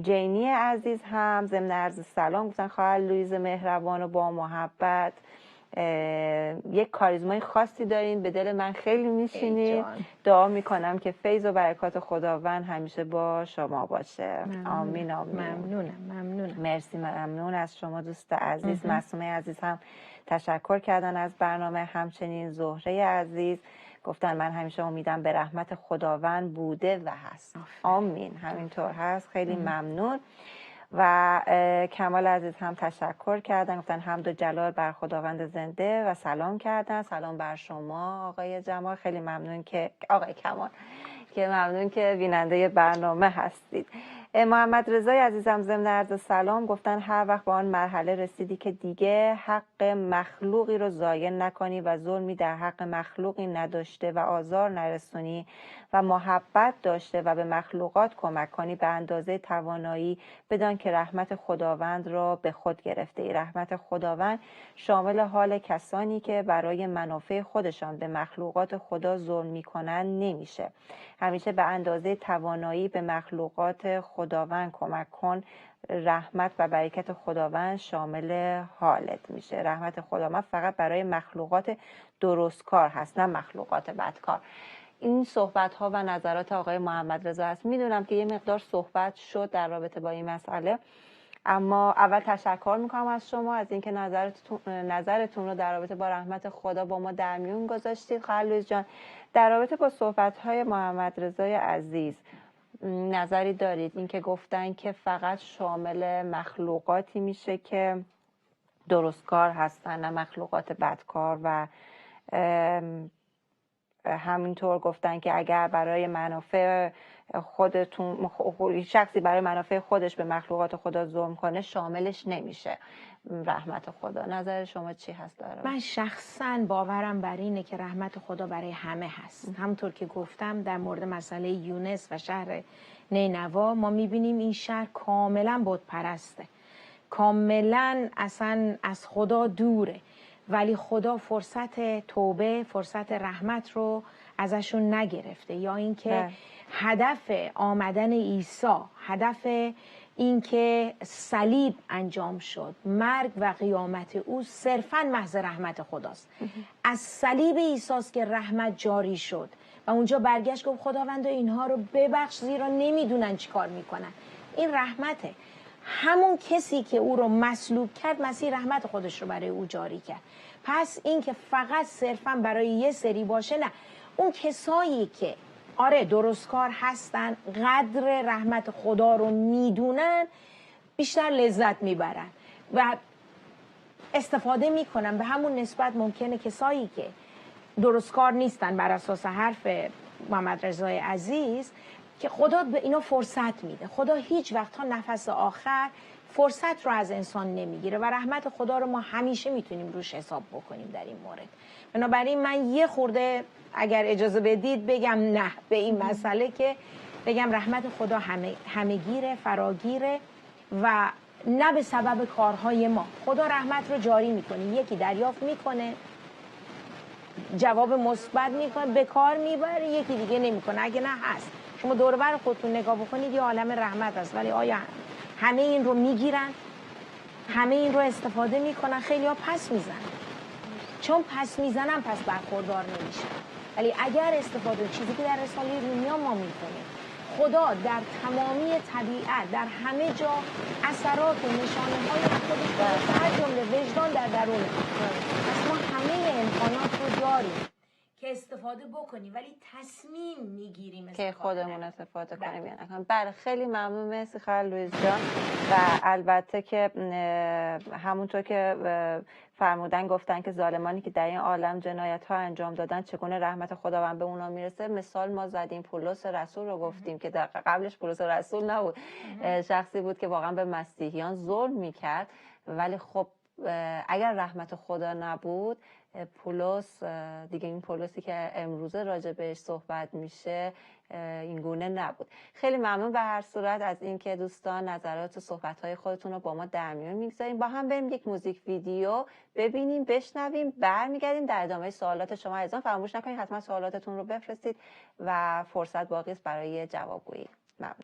Speaker 2: جینی عزیز هم ضمن عرض سلام گفتن خواهر لویز مهربان و با محبت، یک کاریزمای خاصی دارین، به دل من خیلی میشینید. دعا میکنم که فیض و برکات خداوند همیشه با شما باشه. آمین آمین.
Speaker 3: ممنونم.
Speaker 2: مرسی، ممنون از شما دوست عزیز. معصومه عزیز هم تشکر کردن از برنامه. همچنین زهره عزیز گفتن من همیشه امیدم به رحمت خداوند بوده و هست. آمین، همینطور هست. خیلی ممنون. و کمال عزیز هم تشکر کردن، گفتن حمد و جلال بر خداوند زنده و سلام کردن. سلام بر شما آقای جمال، خیلی ممنون که آقای کمال که ممنون که بیننده برنامه هستید. محمد رضای عزیزم ضمن عرض سلام گفتن هر وقت به آن مرحله رسیدی که دیگه حق مخلوقی رو ضایع نکنی و ظلمی در حق مخلوقی نداشته و آزار نرسونی و محبت داشته و به مخلوقات کمک کنی، به اندازه توانایی بدان که رحمت خداوند را به خود گرفته ای. رحمت خداوند شامل حال کسانی که برای منافع خودشان به مخلوقات خدا ظلم میکنن نمیشه. همیشه به اندازه توانایی به مخلوقات خداوند کمک کن. رحمت و برکت خداوند شامل حالت میشه. رحمت خداوند فقط برای مخلوقات درستکار هست، نه مخلوقات بدکار. این صحبت ها و نظرات آقای محمد رضا هست. میدونم که یه مقدار صحبت شد در رابطه با این مسئله، اما اول تشکر میکنم از شما از اینکه نظرتون رو در رابطه با رحمت خدا با ما در میون گذاشتید. خواهر لویز جان، در رابطه با صحبت های محمد رضای عزیز نظری دارید؟ اینکه گفتن که فقط شامل مخلوقاتی میشه که درستکار هستن، نه مخلوقات بدکار، و همینطور گفتن که اگر برای منافع خودتون شخصی برای منافع خودش به مخلوقات خدا ظلم کنه شاملش نمیشه رحمت خدا. نظر شما چی هست داره؟
Speaker 3: من شخصا باورم بر اینه که رحمت خدا برای همه هست. همونطور که گفتم در مورد مسئله یونس و شهر نینوا ما میبینیم این شهر کاملا بت پرسته، کاملا اصلا از خدا دوره، ولی خدا فرصت توبه، فرصت رحمت رو ازشون نگرفته. یا اینکه هدف آمدن عیسی، هدف اینکه صلیب انجام شد، مرگ و قیامت او صرفاً محض رحمت خداست. از صلیب عیسی‌ست که رحمت جاری شد و اونجا برگشت گفت خداوند اینها رو ببخش زیرا نمیدونن چی کار میکنن. این رحمته. همون کسی که او رو مصلوب کرد مسیح رحمت خودش رو برای او جاری کرد. پس این که فقط صرفاً برای یه سری باشه، نه. اون کسایی که آره درستکار هستن، قدر رحمت خدا رو میدونن، بیشتر لذت میبرن و استفاده میکنن. به همون نسبت ممکنه کسایی که درستکار نیستن، بر اساس حرف محمد رضای عزیز، که خدا به اینا فرصت میده. خدا هیچ وقت تا نفس آخر فرصت رو از انسان نمیگیره و رحمت خدا رو ما همیشه میتونیم روش حساب بکنیم در این مورد. بنابراین من یه خورده اگر اجازه بدید بگم نه به این مسئله، که بگم رحمت خدا همه‌گیره، فراگیره و نه به سبب کارهای ما. خدا رحمت رو جاری میکنه، یکی دریافت میکنه، جواب مثبت میکنه، به کار میبره، یکی دیگه نمیکنه. اگه نه هست، شما دور و بر خودتون نگاه بکنید یه عالم رحمت هست، ولی آیا همه این رو میگیرن؟ همه این رو استفاده میکنن؟ خیلی ها پس میزنن. چون پس میزنن پس برخوردار نمیشن. ولی اگر استفاده، چیزی که در رساله رومیان ما میکنیم، خدا در تمامی طبیعت، در همه جا اثرات و نشانه های خودش در هر جمله وجدان در درونه. پس ما همه امکانات رو داریم که استفاده بکنیم، ولی تصمیم میگیریم
Speaker 2: که خودمون استفاده کنیم یا نکنیم. بله، خیلی ممنون. مرسی خواهر لویز جان. و البته که همونطور که فرمودن، گفتن که ظالمانی که در این عالم جنایت ها انجام دادن چگونه رحمت خداوند به اونا میرسه. مثال ما زدیم، پولس رسول رو گفتیم که در قبلش پولس رسول نبود، شخصی بود که واقعا به مسیحیان ظلم میکرد، ولی خب اگر رحمت خدا نبود پولس دیگه این پولسی که امروزه راجع بهش صحبت میشه این گونه نبود. خیلی ممنون به هر صورت از اینکه دوستان نظرات و صحبت‌های خودتون رو با ما در میون میگذاریم. با هم بریم یک موزیک ویدیو ببینیم، بشنویم، برمیگردیم در ادامه سوالات شما. عزیزان فراموش نکنید حتما سوالاتتون رو بفرستید و فرصت باقی است برای جوابگویی. ممنون.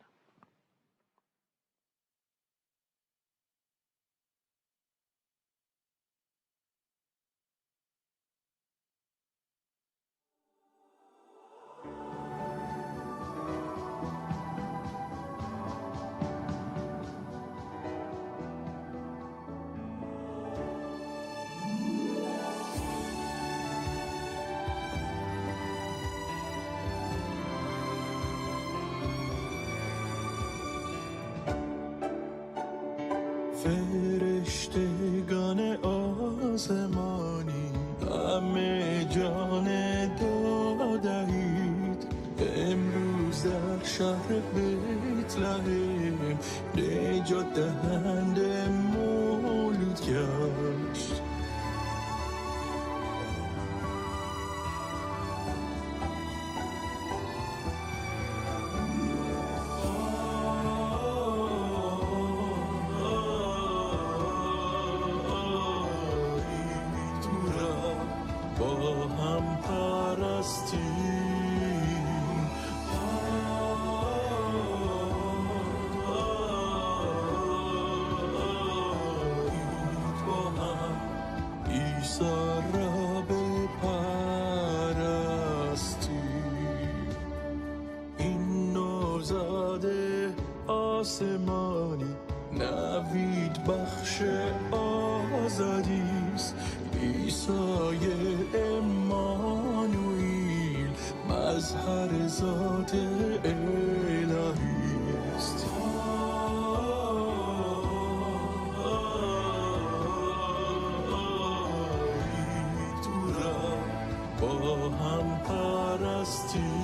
Speaker 1: فرشتگان آسمانی همه جان دادهید، امروز در شهر بیتلحم نجات دهنده مولود گشت. آسمانی نوید بخش آزادیست، عیسی امانوئیل مظهر ذات الهیست. تو را با هم پرستیم،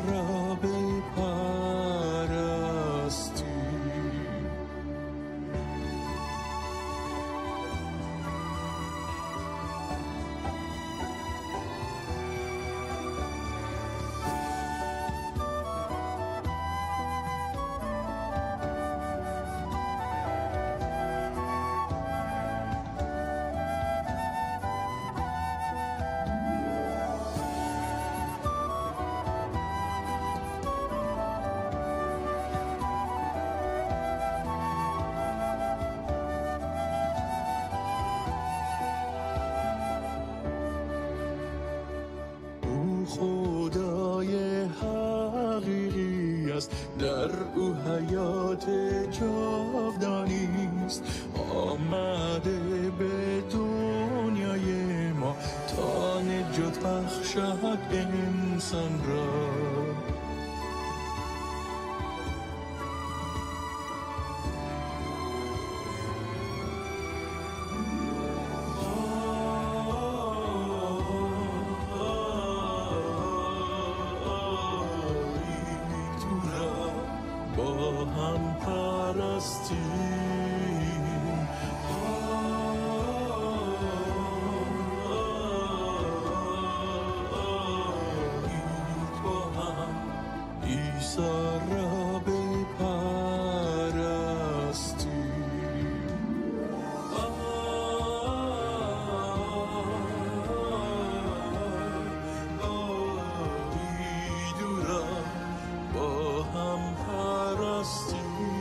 Speaker 1: را بپرستیم. خدای حقیقی است، در او حیات جاودانیست، آمده به دنیای ما تا نجات بخشد انسان را. با هم پرستیم، با هم عیسی را بپرستیم. با هم پرستیم.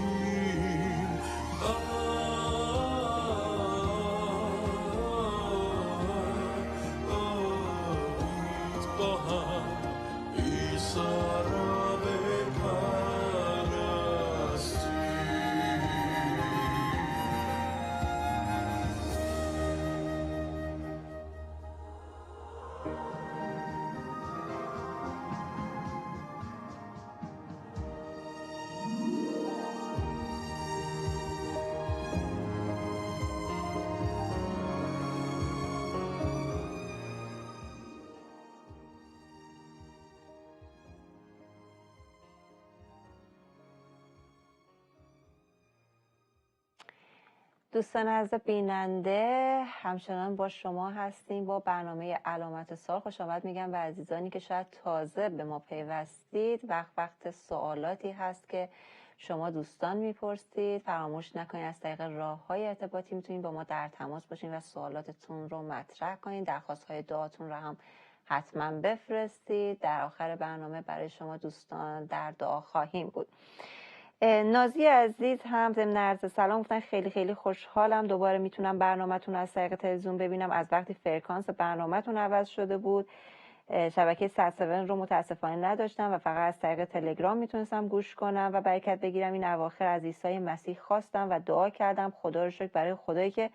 Speaker 2: دوستان عزیز بیننده، همچنان با شما هستیم با برنامه علامت سوال. خوش آمد میگم به عزیزانی که شاید تازه به ما پیوستید. وقت سوالاتی هست که شما دوستان میپرسید. فراموش نکنید از طریق راه‌های ارتباطی میتونید با ما در تماس باشین و سوالاتتون رو مطرح کنید. درخواست‌های دعاتون رو هم حتما بفرستید. در آخر برنامه برای شما دوستان در دعا خواهیم بود. نازی عزیز هم ضمن عرض سلام گفتن خیلی خیلی خوشحالم دوباره میتونم برنامه‌تون از طریق تلویزیون ببینم. از وقتی فرکانس برنامه‌تون عوض شده بود شبکه 107 رو متاسفانه نداشتم و فقط از طریق تلگرام میتونستم گوش کنم و برکت بگیرم. این اواخر از عیسی مسیح خواستم و دعا کردم. خدا رو شکر برای خدایی که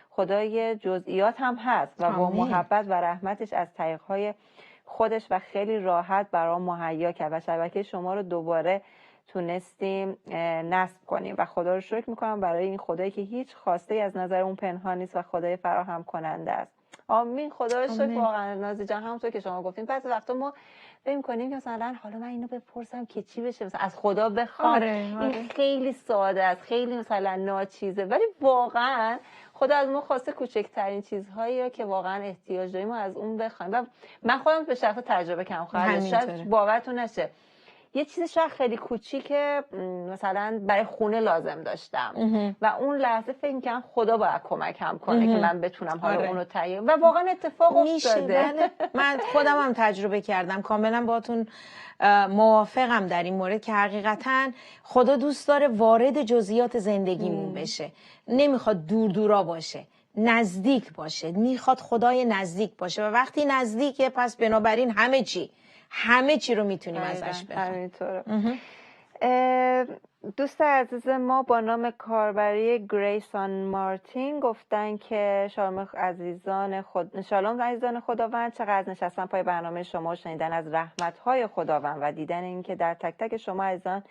Speaker 2: خدای جزئیات هم هست و با محبت و رحمتش از طریق‌های خودش و خیلی راحت برام مهیا کرد و شبکه شما رو دوباره تونستیم نصب کنیم و خدا رو شکر میکنم برای این خدایی که هیچ خواسته از نظر اون پنهان نیست و خدای فراهم کننده است. آمین. خدا رو شکر. واقعا نازی جان همونطور که شما گفتیم بعضی وقتا ما فکر می‌کنیم که مثلا حالا من اینو بپرسم که چی بشه، مثلا از خدا بخوام. این خیلی ساده است، خیلی مثلا ناچیزه، ولی واقعا خدا از ما خواسته کوچکترین چیزهایی رو که واقعا احتیاج داریم و از اون بخوایم. و من خودم به شخص تجربه کردم، شاید باورتون نشه، یه چیز شاید خیلی کوچیکه مثلا برای خونه لازم داشتم و اون لحظه فکر می‌کردم خدا باید کمکم کنه که من بتونم حالا اونو تهیه و واقعا اتفاق افتاده.
Speaker 3: بله. من خودم هم تجربه کردم، کاملا باهاتون موافقم در این مورد که حقیقتا خدا دوست داره وارد جزئیات زندگیمون بشه، نمیخواد دور دورا باشه، نزدیک باشه، میخواد خدای نزدیک باشه و وقتی نزدیکه پس بنابراین همه چی رو میتونیم ازش بخوایم.
Speaker 2: همینطوره. دوست عزیز ما با نام کاربری گریسان مارتین گفتن که شالوم عزیزان خداوند، چقدر نشستم پای برنامه شما و شنیدن از رحمت‌های خداوند و دیدن اینکه در تک تک شما عزیزان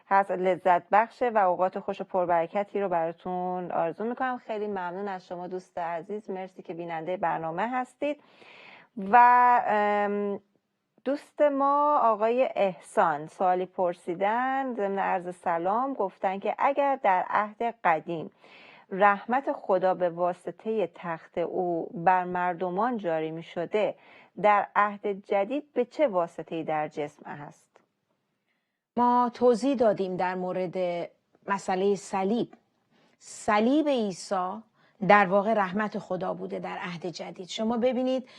Speaker 2: هست لذت بخشه و اوقات خوش و پربرکتی رو براتون آرزو میکنم. خیلی ممنون از شما دوست عزیز، مرسی که بیننده برنامه هستید. و دوست ما آقای احسان سوالی پرسیدن ضمن عرض سلام، گفتن که اگر در عهد قدیم رحمت خدا به واسطه تخت او بر مردمان جاری می شده، در عهد جدید به چه واسطه‌ای در جسم هست؟
Speaker 3: ما توضیح دادیم در مورد مسئله صلیب عیسی در واقع رحمت خدا بوده در عهد جدید. شما ببینید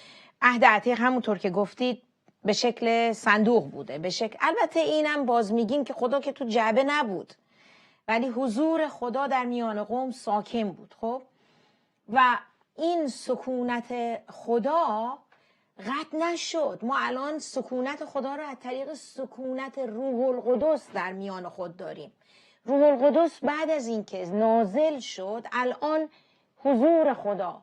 Speaker 3: عهد عتیق همونطور که گفتید به شکل صندوق بوده، البته اینم باز میگیم که خدا که تو جعبه نبود ولی حضور خدا در میان قوم ساکن بود. خب و این سکونت خدا قطع نشد. ما الان سکونت خدا رو از طریق سکونت روح القدس در میان خود داریم. روح القدس بعد از اینکه نازل شد الان حضور خدا،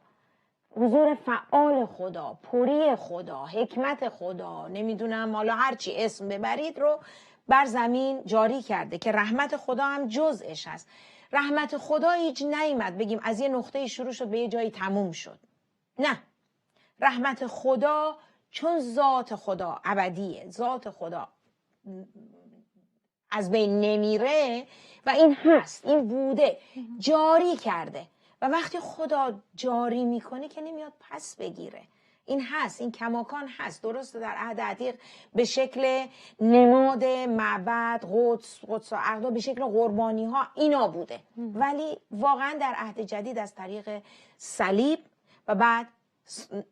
Speaker 3: حضور فعال خدا، پوری خدا، حکمت خدا، نمیدونم حالا هرچی اسم ببرید رو بر زمین جاری کرده که رحمت خدا هم جزءش هست. رحمت خدا هیچ نیامد بگیم از یه نقطه شروع شد به یه جایی تموم شد. نه، رحمت خدا چون ذات خدا ابدیه، ذات خدا از بین نمیره و این هست، این بوده، جاری کرده و وقتی خدا جاری میکنه که نمیاد پس بگیره. این هست، این کماکان هست. درسته در عهد عتیق به شکل نماد معبد، قدس و عقدا، به شکل قربانی ها اینا بوده، ولی واقعا در عهد جدید از طریق صلیب و بعد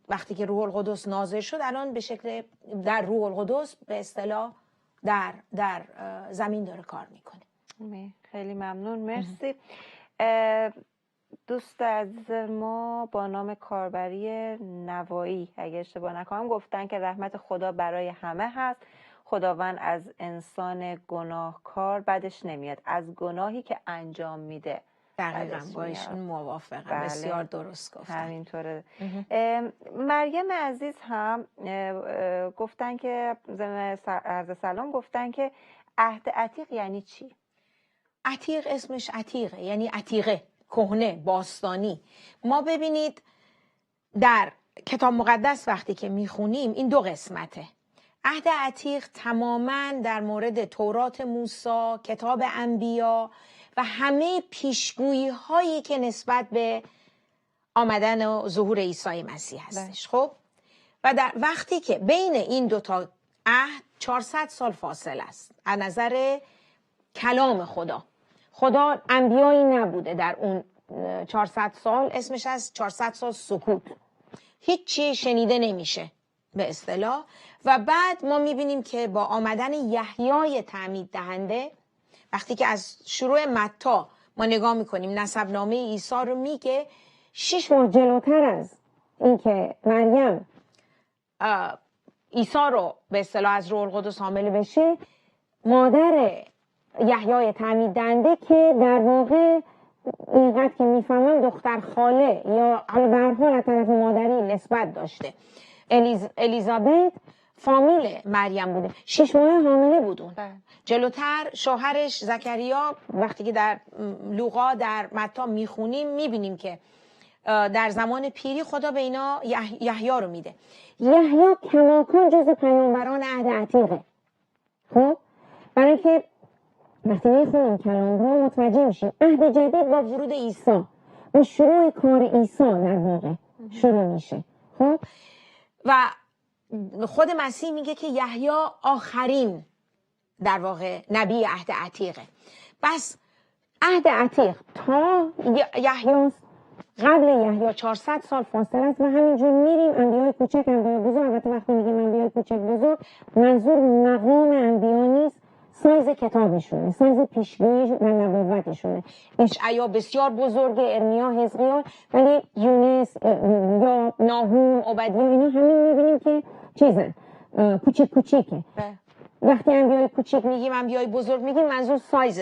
Speaker 3: وقتی که روح القدس نازل شد الان به شکل در روح القدس به اصطلاح در زمین داره کار میکنه.
Speaker 2: خیلی ممنون، مرسی. دوست عزیز ما با نام کاربری نوایی اگه اشتباه نکنم گفتن که رحمت خدا برای همه هست، خداوند از انسان گناهکار بدش نمیاد، از گناهی که انجام میده.
Speaker 3: دقیقاً با ایشون موافقم. بله. بسیار درست گفتن.
Speaker 2: همینطوره. مریم عزیز هم گفتن که ضمن عرض سلام گفتن که عهد عتیق یعنی چی؟
Speaker 3: عتیق اسمش عتیقه، یعنی عتیقه، کهنه، باستانی. ما ببینید در کتاب مقدس وقتی که میخونیم این دو قسمته. عهد عتیق تماماً در مورد تورات موسی، کتاب انبیا و و همه پیشگویی هایی که نسبت به آمدن و ظهور عیسی مسیح هستش. خب و در وقتی که بین این دوتا عهد 400 سال فاصله است از نظر کلام خدا انبیایی نبوده در اون 400 سال، اسمش از 400 سال سکوت، هیچی شنیده نمیشه به اصطلاح. و بعد ما میبینیم که با آمدن یحیای تعمید دهنده، وقتی که از شروع متی ما نگاه میکنیم نسب نامه عیسی رو میگه 6 ماه جلوتر از اینکه مریم عیسی رو به اصطلاح از روح القدس حامل بشه، مادر یحیای تعمید دهنده که در واقع اینقدر که میفهمم دختر خاله یا به هر حال از طرف مادری نسبت داشته، الیزابت فامیل مریم بوده، 6 ماه حامله بودون. جلوتر شوهرش زکریا، وقتی که در لوقا در متی میخونیم میبینیم که در زمان پیری خدا به اینا یحیی رو میده. یحیی کماکان جز پیامبران عهد عتیقه. خب برای اینکه وقتی میخونیم کلام رو متوجه میشیم عهد جدید با ورود عیسی و شروع کار عیسی در واقع شروع میشه. خب و خود مسیح میگه که یحیی آخرین در واقع نبی عهد عتیقه. بس عهد عتیق تا یحیی، قبل یحیی 400 سال فاصله است و همینجور میریم انبیای کوچک، انبیای بزرگ. البته وقتی میگیم انبیای کوچک بزرگ منظور مقام انبیا نیست، سایز کتابشونه، سایز پیشگویی و نبوتشونه. اشعیا بسیار بزرگه، ارمیا، حزقیال، ولی یونس یا ناهوم، عبدیا، اینا همین میبینیم که چیزن کوچیک کوچیکه. وقتی انبیای کوچیک میگیم انبیای بزرگ میگیم منظور سایز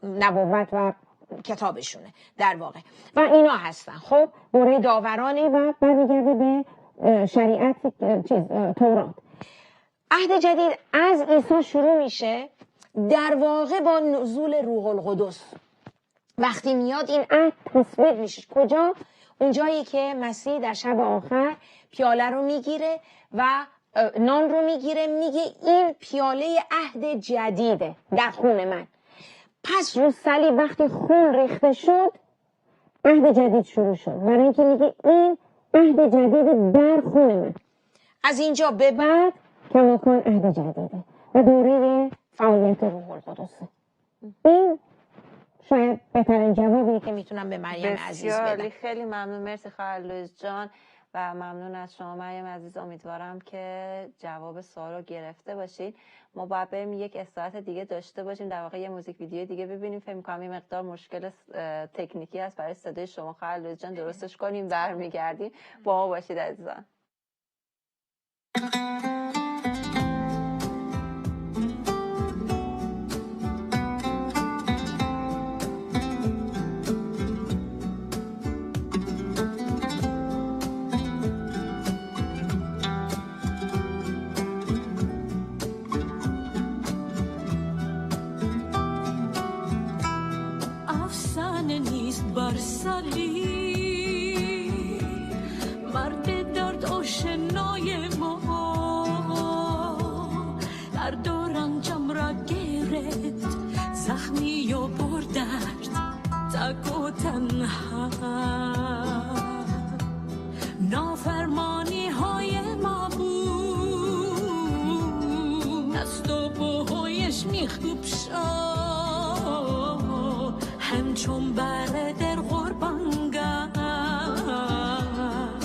Speaker 3: نبوت و کتابشونه در واقع. و اینا هستن. خب دوره داورانه و برمیگرده به شریعت تورات. عهد جدید از عیسی شروع میشه در واقع با نزول روح القدس. وقتی میاد این عهد تثبیت میشه کجا؟ اونجایی که مسیح در شب آخر پیاله رو میگیره و نان رو میگیره، میگه این پیاله عهد جدیده در خون من. پس رو صلیب وقتی خون ریخته شد عهد جدید شروع شد، برای اینکه میگه این عهد جدید در خون من. از اینجا به بعد کماکان عهد جدیده و دوره فعالیت روح القدسه. این شاید بهترین جوابیه که میتونم به مریم عزیز بدم.
Speaker 2: خیلی ممنون، مرسی خواهر لویز جان و ممنون از شما مریم عزیز. امیدوارم که جواب سوال رو گرفته باشید. ما باید بریم یک استراحت دیگه داشته باشیم، در واقع یه موزیک ویدیو دیگه ببینیم. فکر می‌کنم یه مقدار مشکل تکنیکی هست برای صدای شما خواهر لویز جان، درستش کنیم برمیگردیم. با ما باشید عزیزان.
Speaker 1: بر صلیب مرد درد آشنای ما درد و رنجم را گرفت، زخمی و بردرد تک و تنها. نافرمانی های ما بود، دست و پاهایش میخکوب شد همچون برادر قربانگاه،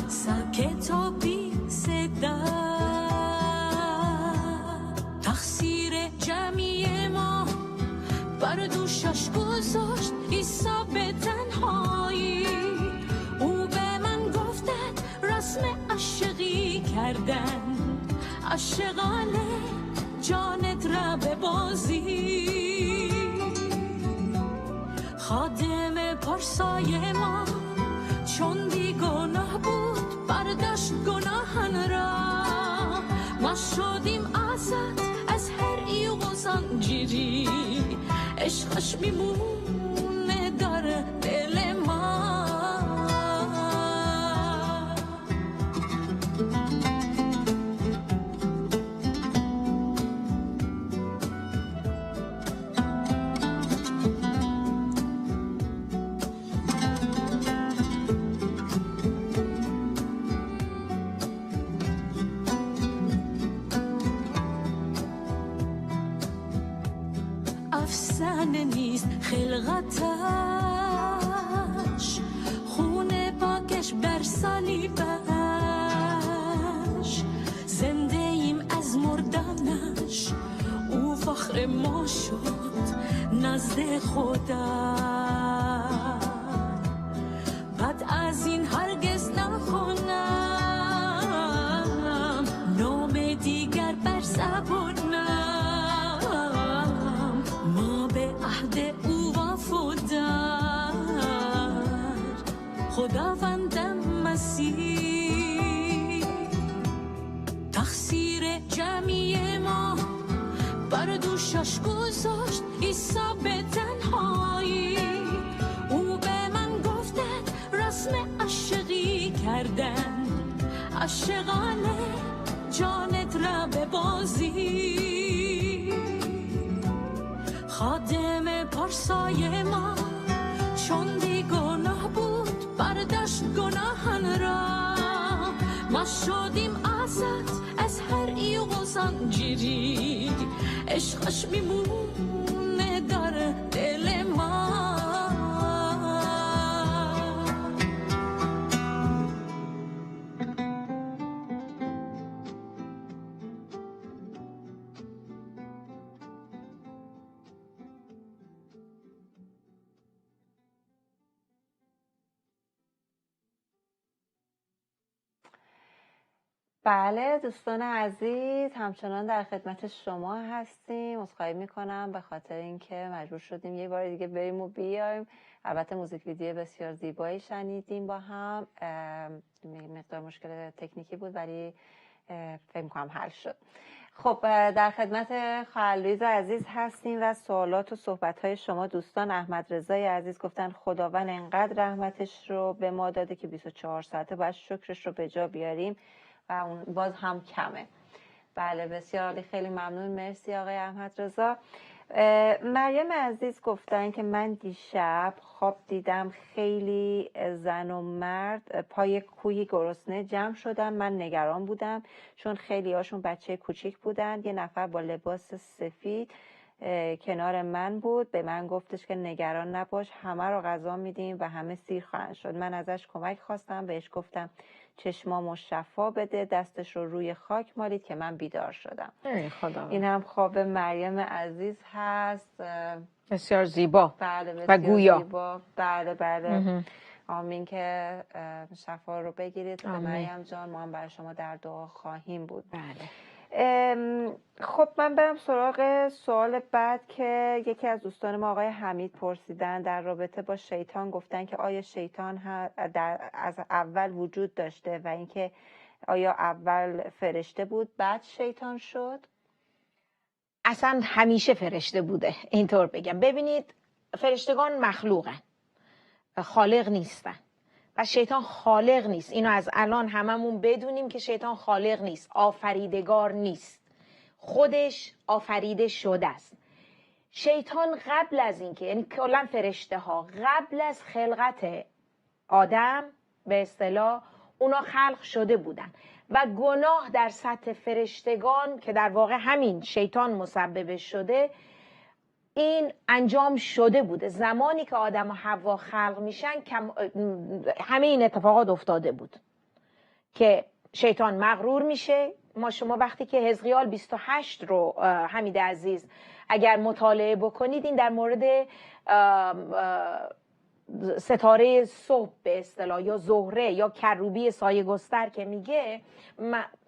Speaker 1: ساکت و بی صدا. تقصیر جمعی ما بر دوشش گذاشت عیسی به تنهایی. او به من گفتد رسم عاشقی کردن، عاشقانه جانت را ببازی. خادم پارسای ما چون بیگناه بود برداشت گناهان را. ما شدیم آزاد از هر ایغ و زنجیری، عشقش میمونه در دل ما. آتش، خون پاکش بر صلیبش، زنده ایم از مردنش، او فخر ما شد نزد خدا. بعد از این هرگز نخونم نام دیگر بر زبانم، ما به عهد او وفادار، خداوند مسیح. تقصیر جمعی ما بر دوشش گذاشت عیسی به تنهایی، او به من گفتد رسم عاشقی کردن، عاشقانه جانت را به بازی. خادم پارسای ما چون گناه بود برداشت گناهان را، ما شدیم آزاد از هر ایغ و زنجیری، عشقش میمونه در دل ما.
Speaker 2: بله دوستان عزیز، همچنان در خدمت شما هستیم. عذرخواهی میکنم به خاطر اینکه مجبور شدیم یه بار دیگه بریم و بیایم. البته موزیک ویدیو بسیار زیبایی شنیدیم با هم، مقدار مشکل تکنیکی بود ولی فکر میکنم حل شد. خب در خدمت خواهر لویز عزیز هستیم و سوالات و صحبت‌های شما دوستان. احمد رضای عزیز گفتن خداوند انقدر رحمتش رو به ما داده که 24 ساعته باید شکرش رو به جا بیاریم و اون باز هم کمه. بله بسیار عالی، خیلی ممنون، مرسی آقای احمد رضا. مریم عزیز گفتن که من دیشب خواب دیدم خیلی زن و مرد پای کوهی گرسنه جمع شدن. من نگران بودم چون خیلی هاشون بچه کوچیک بودن. یه نفر با لباس سفید کنار من بود، به من گفتش که نگران نباش، همه رو غذا میدیم و همه سیر خواهند شد. من ازش کمک خواستم، بهش گفتم چشمامو شفا بده، دستش رو روی خاک مالید که من بیدار شدم.
Speaker 3: خدا.
Speaker 2: این هم خواب مریم عزیز هست،
Speaker 3: بسیار زیبا.
Speaker 2: بله بسیار
Speaker 3: و گویا
Speaker 2: زیبا. بله آمین که شفا رو بگیرید. مریم جان ما هم برای شما در دعا خواهیم بود.
Speaker 3: بله.
Speaker 2: خب من برم سراغ سوال بعد که یکی از دوستان ما آقای حمید پرسیدن در رابطه با شیطان. گفتن که آیا شیطان از اول وجود داشته و اینکه آیا اول فرشته بود بعد شیطان شد؟
Speaker 3: اصلا همیشه فرشته بوده، اینطور بگم. ببینید فرشتگان مخلوقن، خالق نیستن و شیطان خالق نیست. اینو از الان هممون بدونیم که شیطان خالق نیست، آفریدگار نیست، خودش آفریده شده است. شیطان قبل از اینکه، یعنی کلا فرشته ها قبل از خلقت آدم به اصطلاح اونا خلق شده بودن و گناه در سطح فرشتگان که در واقع همین شیطان مسبب شده این انجام شده بوده. زمانی که آدم و حوا خلق میشن همه این اتفاقات افتاده بود که شیطان مغرور میشه. شما وقتی که حزقیال 28 رو حمید عزیز اگر مطالعه بکنید، این در مورد ستاره صبح به اصطلاح یا زهره یا کروبی سایه گستر که میگه،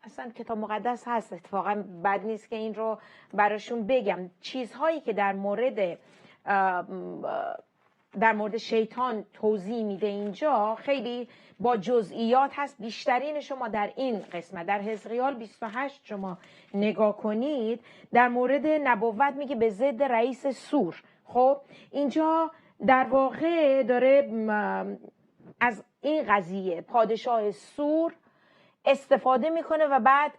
Speaker 3: اصلا کتاب مقدس هست، اتفاقا بد نیست که این رو براشون بگم. چیزهایی که در مورد شیطان توضیح میده اینجا خیلی با جزئیات هست. بیشترین شما در این قسمت در حزقیال 28 شما نگاه کنید، در مورد نبوت میگه به ضد رئیس سور. خب اینجا در واقع داره از این قضیه پادشاه سور استفاده میکنه و بعد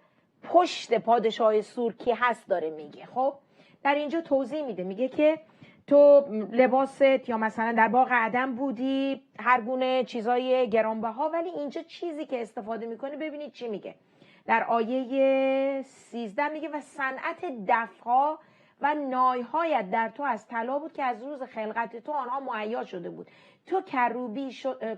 Speaker 3: پشت پادشاه سور کی هست داره میگه. خب در اینجا توضیح میده، میگه که تو لباست یا مثلا در باغ عدن بودی، هر گونه چیزای گرانبها، ولی اینجا چیزی که استفاده میکنه ببینید چی میگه در آیه 13 میگه و صنعت دفها و نایهایت در تو از طلا بود که از روز خلقت تو آنها مهیا شده بود. تو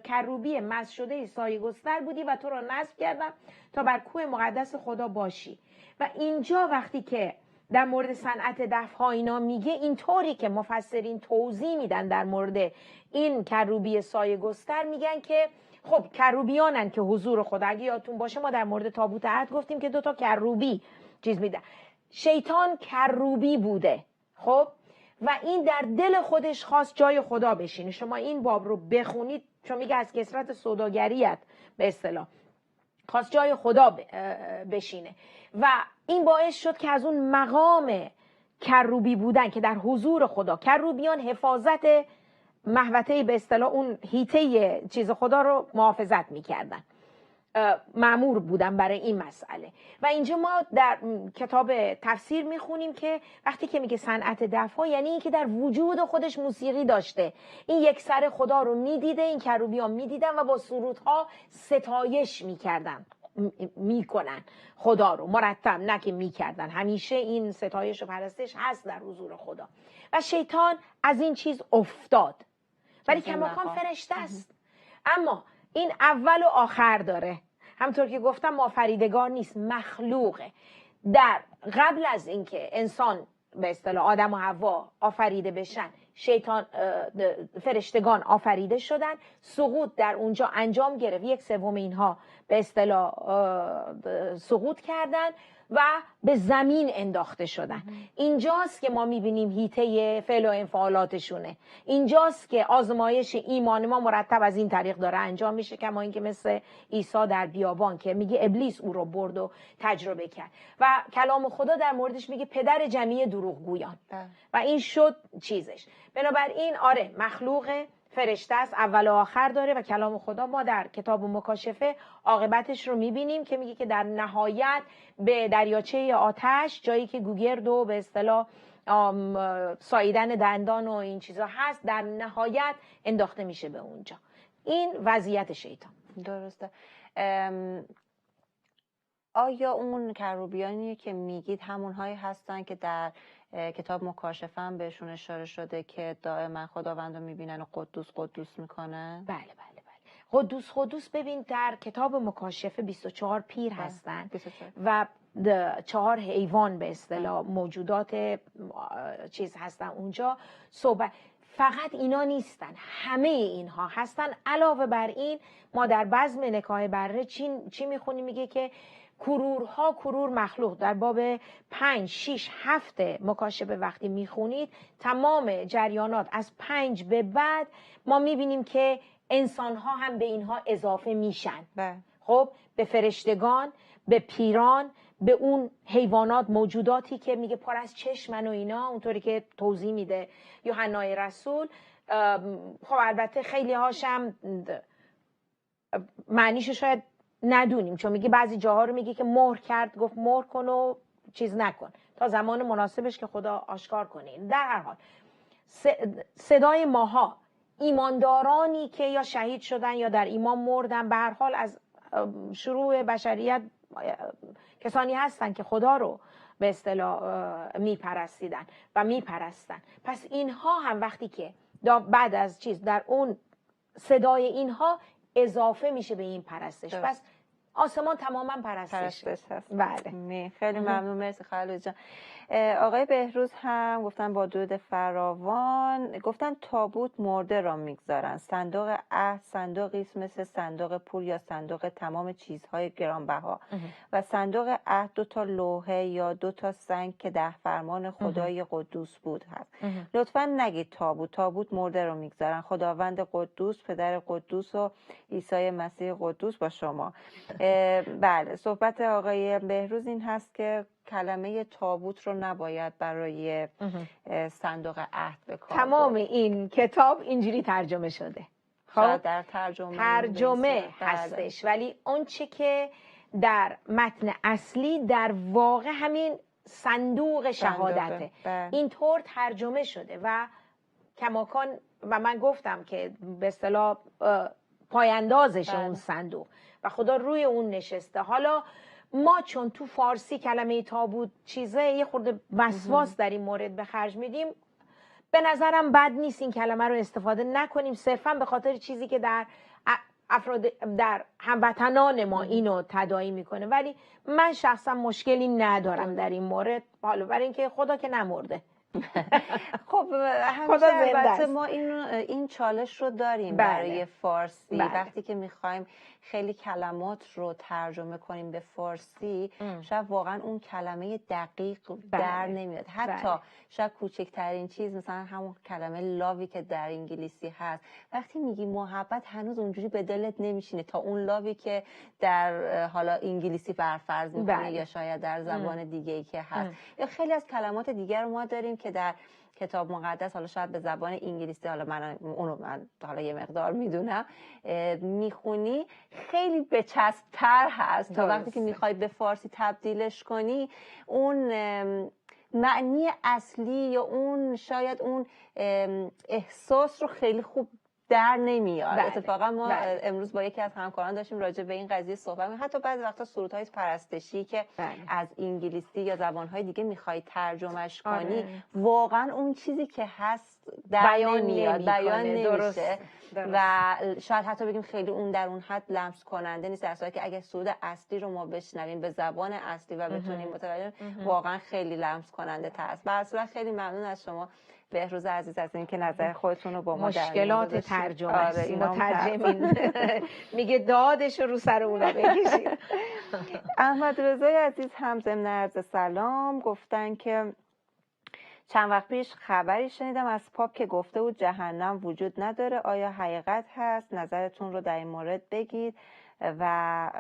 Speaker 3: کروبی مس شده سایه گستر بودی و تو را نصب کردم تا بر کوه مقدس خدا باشی. و اینجا وقتی که در مورد صنعت دفها اینا میگه، اینطوری که مفسرین توضیح میدن در مورد این کروبی سایه گستر، میگن که خب کروبیانن که حضور خدا. اگه یادتون باشه ما در مورد تابوت عهد گفتیم که 2 تا کروبی چیز میده. شیطان کروبی بوده، خب، و این در دل خودش خواست جای خدا بشینه. شما این باب رو بخونید، چون میگه از کثرت سوداگریت به اصطلاح خواست جای خدا بشینه و این باعث شد که از اون مقام کروبی بودن که در حضور خدا، کروبیان حفاظت محوطه به اصطلاح اون هیته چیز خدا رو محافظت میکردن، مأمور بودن برای این مسئله. و اینجا ما در کتاب تفسیر میخونیم که وقتی که میگه صنعت دفها، یعنی این که در وجود خودش موسیقی داشته. این یک سر خدا رو میدیده، این کروبیان میدیدن و با سرودها ستایش میکنن خدا رو مرتب، نه که میکردن، همیشه این ستایش و پرستش هست در حضور خدا. و شیطان از این چیز افتاد، ولی کماکان فرشته است. اما این اول و آخر داره، همطور که گفتم آفریدگار نیست، مخلوقه. در قبل از اینکه انسان به اصطلاح آدم و حوا آفریده بشن، شیطان فرشتگان آفریده شدن، سقوط در اونجا انجام گرفت، 1/3 اینها به اصطلاح سقوط کردن و به زمین انداخته شدن. اینجاست که ما میبینیم هیته فعل و انفعالاتشونه. اینجاست که آزمایش ایمان ما مرتب از این طریق داره انجام میشه، کما اینکه مثل عیسی در بیابان که میگه ابلیس او رو برد و تجربه کرد. و کلام خدا در موردش میگه پدر جمعی دروغگویان. و این شد چیزش. بنابراین آره، مخلوق فرشته است، اول و آخر داره. و کلام خدا ما در کتاب مکاشفه عاقبتش رو میبینیم که میگه که در نهایت به دریاچه آتش، جایی که گوگرد و به اصطلاح ساییدن دندان و این چیزا هست، در نهایت انداخته میشه به اونجا. این وضعیت شیطان.
Speaker 2: درسته. آیا اون کروبیانی که میگید همونهایی هستن که در کتاب مکاشفه هم بهشون اشاره شده که دائما خداوند رو میبینن و قدوس قدوس میکنن؟
Speaker 3: بله. قدوس ببین در کتاب مکاشفه 24 پیر هستن
Speaker 2: 24.
Speaker 3: و 4 حیوان به اصطلاح موجودات چیز هستن اونجا. صحبت فقط اینا نیستن، همه اینها هستن. علاوه بر این ما در بزم نکاه بره چی میخونیم؟ میگه که کرورها کرور مخلوق. در باب 5 6 7 مکاشفه وقتی میخونید تمام جریانات از 5 به بعد ما میبینیم که انسان ها هم به اینها اضافه میشن. خب به فرشتگان، به پیران، به اون حیوانات، موجوداتی که میگه پر از چشمن و اینا، اونطوری که توضیح میده یوحنای رسول. خب البته خیلی هاشم معنیشو شاید ندونیم، چون میگه بعضی جاها رو میگه که مهر کرد، گفت مهر کن و چیز نکن تا زمان مناسبش که خدا آشکار کنه. در هر حال صدای ماها، ایماندارانی که یا شهید شدن یا در ایمان مردن، به هر حال از شروع بشریت کسانی هستن که خدا رو به اصطلاح میپرستیدن و میپرستن. پس اینها هم وقتی که بعد از چیز در اون صدای اینها اضافه میشه به این پرستش، پس آسمان تماما پرستش
Speaker 2: هست.
Speaker 3: بله.
Speaker 2: خیلی ممنون، مرسی خالد جان. آقای بهروز هم گفتن با درود فراوان، گفتن تابوت مرده را میگذارن، صندوق عهد صندوقی است مثل صندوق پول یا صندوق تمام چیزهای گرانبها و صندوق عهد 2 تا لوحه یا 2 تا سنگ که 10 فرمان خدای قدوس بود هست. لطفا نگید تابوت مرده را میگذارن. خداوند قدوس، پدر قدوس و عیسی مسیح قدوس با شما. بله، صحبت آقای بهروز این هست که کلمه تابوت رو نباید برای صندوق عهد بکار.
Speaker 3: تمام این کتاب اینجوری ترجمه شده.
Speaker 2: خب در ترجمه
Speaker 3: هستش، ولی اون چه که در متن اصلی در واقع همین صندوق شهادته. اینطور ترجمه شده و کماکان، و من گفتم که به اصطلاح پایاندازش اون صندوق و خدا روی اون نشسته. حالا ما چون تو فارسی کلمه تابوت چیزه یه خورده وسواس در این مورد به خرج میدیم، به نظرم بد نیست این کلمه رو استفاده نکنیم، صرفا به خاطر چیزی که در در هموطنان ما اینو تداعی میکنه. ولی من شخصا مشکلی ندارم در این مورد، حالا برای اینکه خدا که نمرده.
Speaker 2: خب همیشه البته ما این چالش رو داریم برای فارسی. وقتی که میخوایم خیلی کلمات رو ترجمه کنیم به فارسی، شاید واقعا اون کلمه دقیق در نمیاد. حتی شاید کوچکترین چیز، مثلا همون کلمه لاوی که در انگلیسی هست، وقتی میگی محبت هنوز اونجوری به دلت نمیشینه تا اون لاوی که در حالا انگلیسی برفرض میکنه یا شاید در زبان دیگه ای که هست. یا خیلی از کلمات دیگر ما داریم که در کتاب مقدس، حالا شاید به زبان انگلیسی، حالا من حالا یه مقدار میدونم، میخونی خیلی بچسب‌تر هست تا وقتی که میخوای به فارسی تبدیلش کنی اون معنی اصلی یا اون شاید اون احساس رو خیلی خوب در نمیاد. اتفاقا ما امروز با یکی از همکاران داشتیم راجع به این قضیه صحبت می‌کردیم. حتی بعضی وقتا سرودهای پرستشی که از انگلیسی یا زبان‌های دیگه می‌خوای ترجمهش کنی، واقعا اون چیزی که هست در نمیاد، بیان نمیشه. و شاید حتی بگیم خیلی اون در اون حد لمس کننده نیست، در صورتی که اگه سرود اصلی رو ما بشنویم به زبان اصلی و بتونیم متوجه، واقعا خیلی لمس کننده تر است. اصلا خیلی ممنون از شما بهروز عزیز از اینکه نظر خودتون رو با ما در
Speaker 3: مشکلات ترجمه است. مترجمین میگه دادش رو سر اونا بکشید.
Speaker 2: احمد رضای عزیز هم ضمن عرض سلام گفتن که چند وقت پیش خبری شنیدم از پاپ که گفته بود جهنم وجود نداره، آیا حقیقت هست؟ نظرتون رو در این مورد بگید. و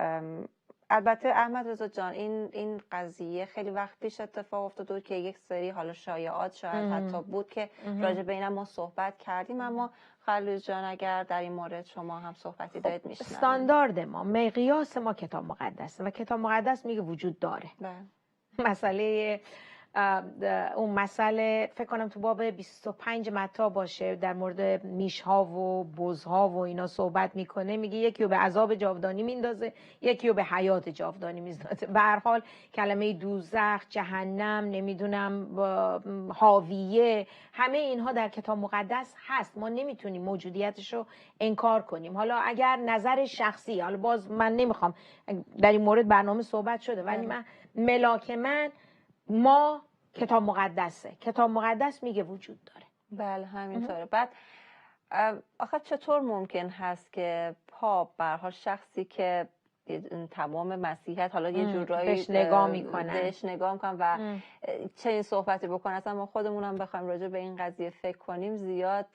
Speaker 2: البته احمد رضا جان، این قضیه خیلی وقت پیش اتفاق افتاده بود که یک سری حالا شایعات شاید حتی بود که راجع به اینم ما صحبت کردیم، اما خلوص جان اگر در این مورد شما هم صحبتی دارید میشنویم.
Speaker 3: استاندارد ما، مقیاس ما کتاب مقدسه و کتاب مقدس میگه وجود داره. مسئله اون مسئله فکر کنم تو باب 25 متی باشه، در مورد میشها و بزها و اینا صحبت میکنه، میگه یکی رو به عذاب جاودانی میندازه، یکی رو به حیات جاودانی میندازه. به هر حال کلمه دوزخ، جهنم، نمیدونم حاویه، همه اینها در کتاب مقدس هست، ما نمیتونیم موجودیتش رو انکار کنیم. حالا اگر نظر شخصی، حالا باز من نمیخوام در این مورد برنامه صحبت شده، ولی من ملاک ما کتاب مقدسه، کتاب مقدس میگه وجود داره.
Speaker 2: بله همینطوره. بعد آخه چطور ممکن هست که پاپ به هر حال شخصی که تمام مسیحیت حالا یه جورایی
Speaker 3: بهش نگاه میکنن
Speaker 2: و چه این صحبتی بکنن، اصلا ما خودمون هم بخوایم راجع به این قضیه فکر کنیم زیاد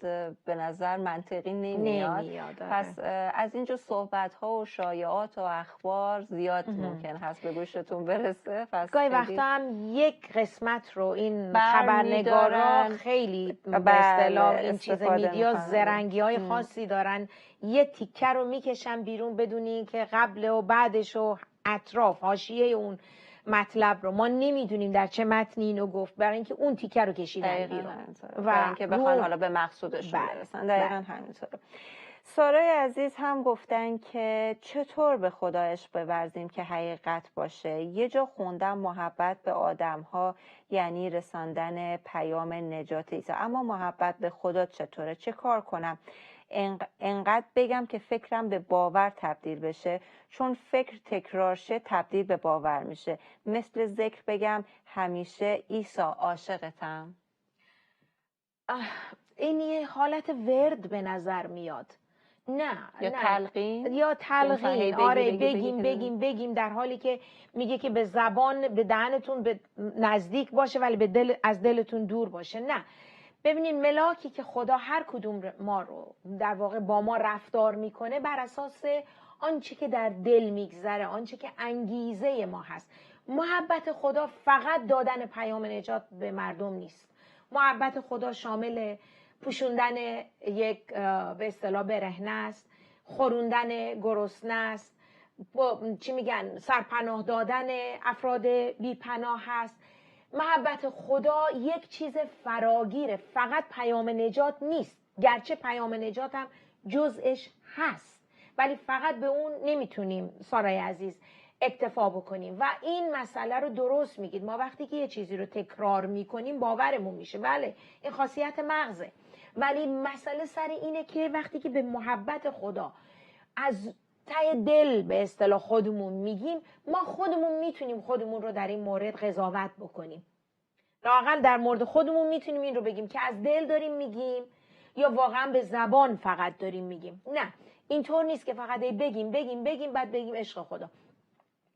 Speaker 2: به نظر منطقی نمیاد. پس از اینجور صحبت ها و شایعات و اخبار زیاد ممکن هست به گوشتون برسه. پس
Speaker 3: گاهی وقتا هم یک قسمت رو این خبرنگارا خیلی به اصطلاح این چیز میدیا زرنگی های خاصی دارن، یه تیکه رو میکشن بیرون بدون اینکه قبل و بعدش و اطراف حاشیه اون مطلب رو ما نمیدونیم در چه متنی اینو گفت، برای اینکه اون تیکه رو کشیدن بیرون
Speaker 2: و اینکه بخوان حالا به مقصودشون برسن. دقیقاً همینطوره. سارای عزیز هم گفتن که چطور به خدا عشق بورزیم که حقیقت باشه. یه جا خوندم محبت به آدم‌ها یعنی رساندن پیام نجات عیسی، اما محبت به خدا چطوره؟ چه کار کنم؟ انقدر بگم که فکرم به باور تبدیل بشه، چون فکر تکرار شه تبدیل به باور میشه. مثل ذکر بگم همیشه عیسی عاشقتم.
Speaker 3: این یه حالت ورد به نظر میاد. نه
Speaker 2: یا تلقین،
Speaker 3: یا تلقین. آره بگیم در حالی که میگه که به زبان به دهنتون به نزدیک باشه ولی از دلتون دور باشه. نه، ببینید ملاکی که خدا هر کدوم ما رو در واقع با ما رفتار میکنه بر اساس آنچه که در دل میگذره، آنچه که انگیزه ما هست. محبت خدا فقط دادن پیام نجات به مردم نیست. محبت خدا شامل پوشوندن یک به اصطلاح برهنه است، خوروندن گرسنه است، چی میگن سرپناه دادن افراد بی‌پناه هست. محبت خدا یک چیز فراگیره، فقط پیام نجات نیست، گرچه پیام نجات هم جزءش هست، ولی فقط به اون نمیتونیم سارای عزیز اکتفا بکنیم. و این مسئله رو درست میگید، ما وقتی که یه چیزی رو تکرار میکنیم باورمون میشه. بله این خاصیت مغزه، ولی مسئله سر اینه که وقتی که به محبت خدا از ته دل به اصطلاح خودمون میگیم، ما خودمون میتونیم خودمون رو در این مورد قضاوت بکنیم. لااقل در مورد خودمون میتونیم این رو بگیم که از دل داریم میگیم یا واقعا به زبان فقط داریم میگیم. نه، اینطور نیست که فقط بگیم بگیم بگیم بعد بگیم عشق خدا.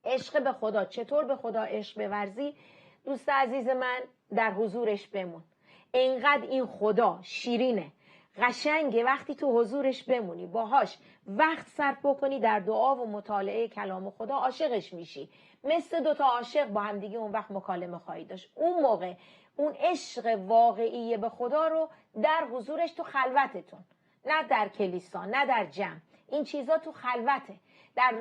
Speaker 3: عشق به خدا، چطور به خدا عشق بورزی؟ دوست عزیز من، در حضورش بمون. اینقدر این خدا شیرینه، قشنگه، وقتی تو حضورش بمونی، باهاش وقت صرف بکنی در دعا و مطالعه کلام خدا، عاشقش میشی. مثل دوتا عاشق با هم دیگه اون وقت مکالمه خواهید داشت. اون موقع اون عشق واقعی به خدا رو در حضورش، تو خلوتتون، نه در کلیسا، نه در جمع. این چیزا تو خلوته، در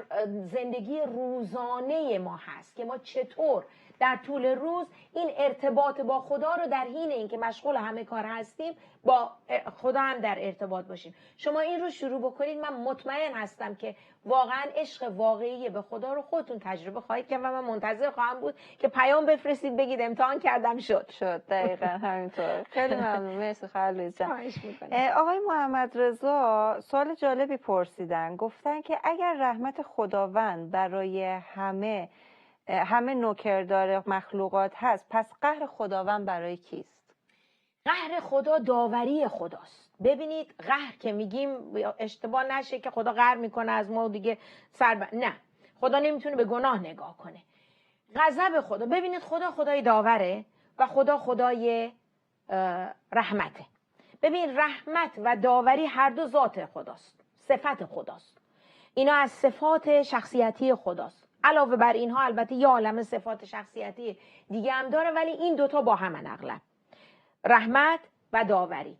Speaker 3: زندگی روزانه ما هست که ما چطور در طول روز این ارتباط با خدا رو در حین اینکه مشغول همه کار هستیم با خدا هم در ارتباط باشیم. شما این رو شروع بکنید، من مطمئن هستم که واقعا عشق واقعی به خدا رو خودتون تجربه خواهید کرد و من منتظر خواهم بود که پیام بفرستید بگید امتحان کردم شد.
Speaker 2: دقیقا همینطور. خیلی ممنون. مرسی خالص جان.
Speaker 3: خواهش می‌کنم.
Speaker 2: آقای محمد رضا سوال جالبی پرسیدن، گفتن که اگر رحمت خداوند برای همه نوکردار مخلوقات هست، پس قهر خداوند برای کیست؟
Speaker 3: قهر خدا داوری خداست. ببینید قهر که میگیم اشتباه نشه که خدا قهر میکنه از ما دیگه نه، خدا نمیتونه به گناه نگاه کنه. غضب خدا، ببینید خدا خدای داوره و خدا خدای رحمته. ببین رحمت و داوری هر دو ذات خداست، صفت خداست. اینا از صفات شخصیتی خداست. علاوه بر اینها البته یه عالمه صفات شخصیتی دیگه هم داره، ولی این دوتا با همن اغلب، رحمت و داوری.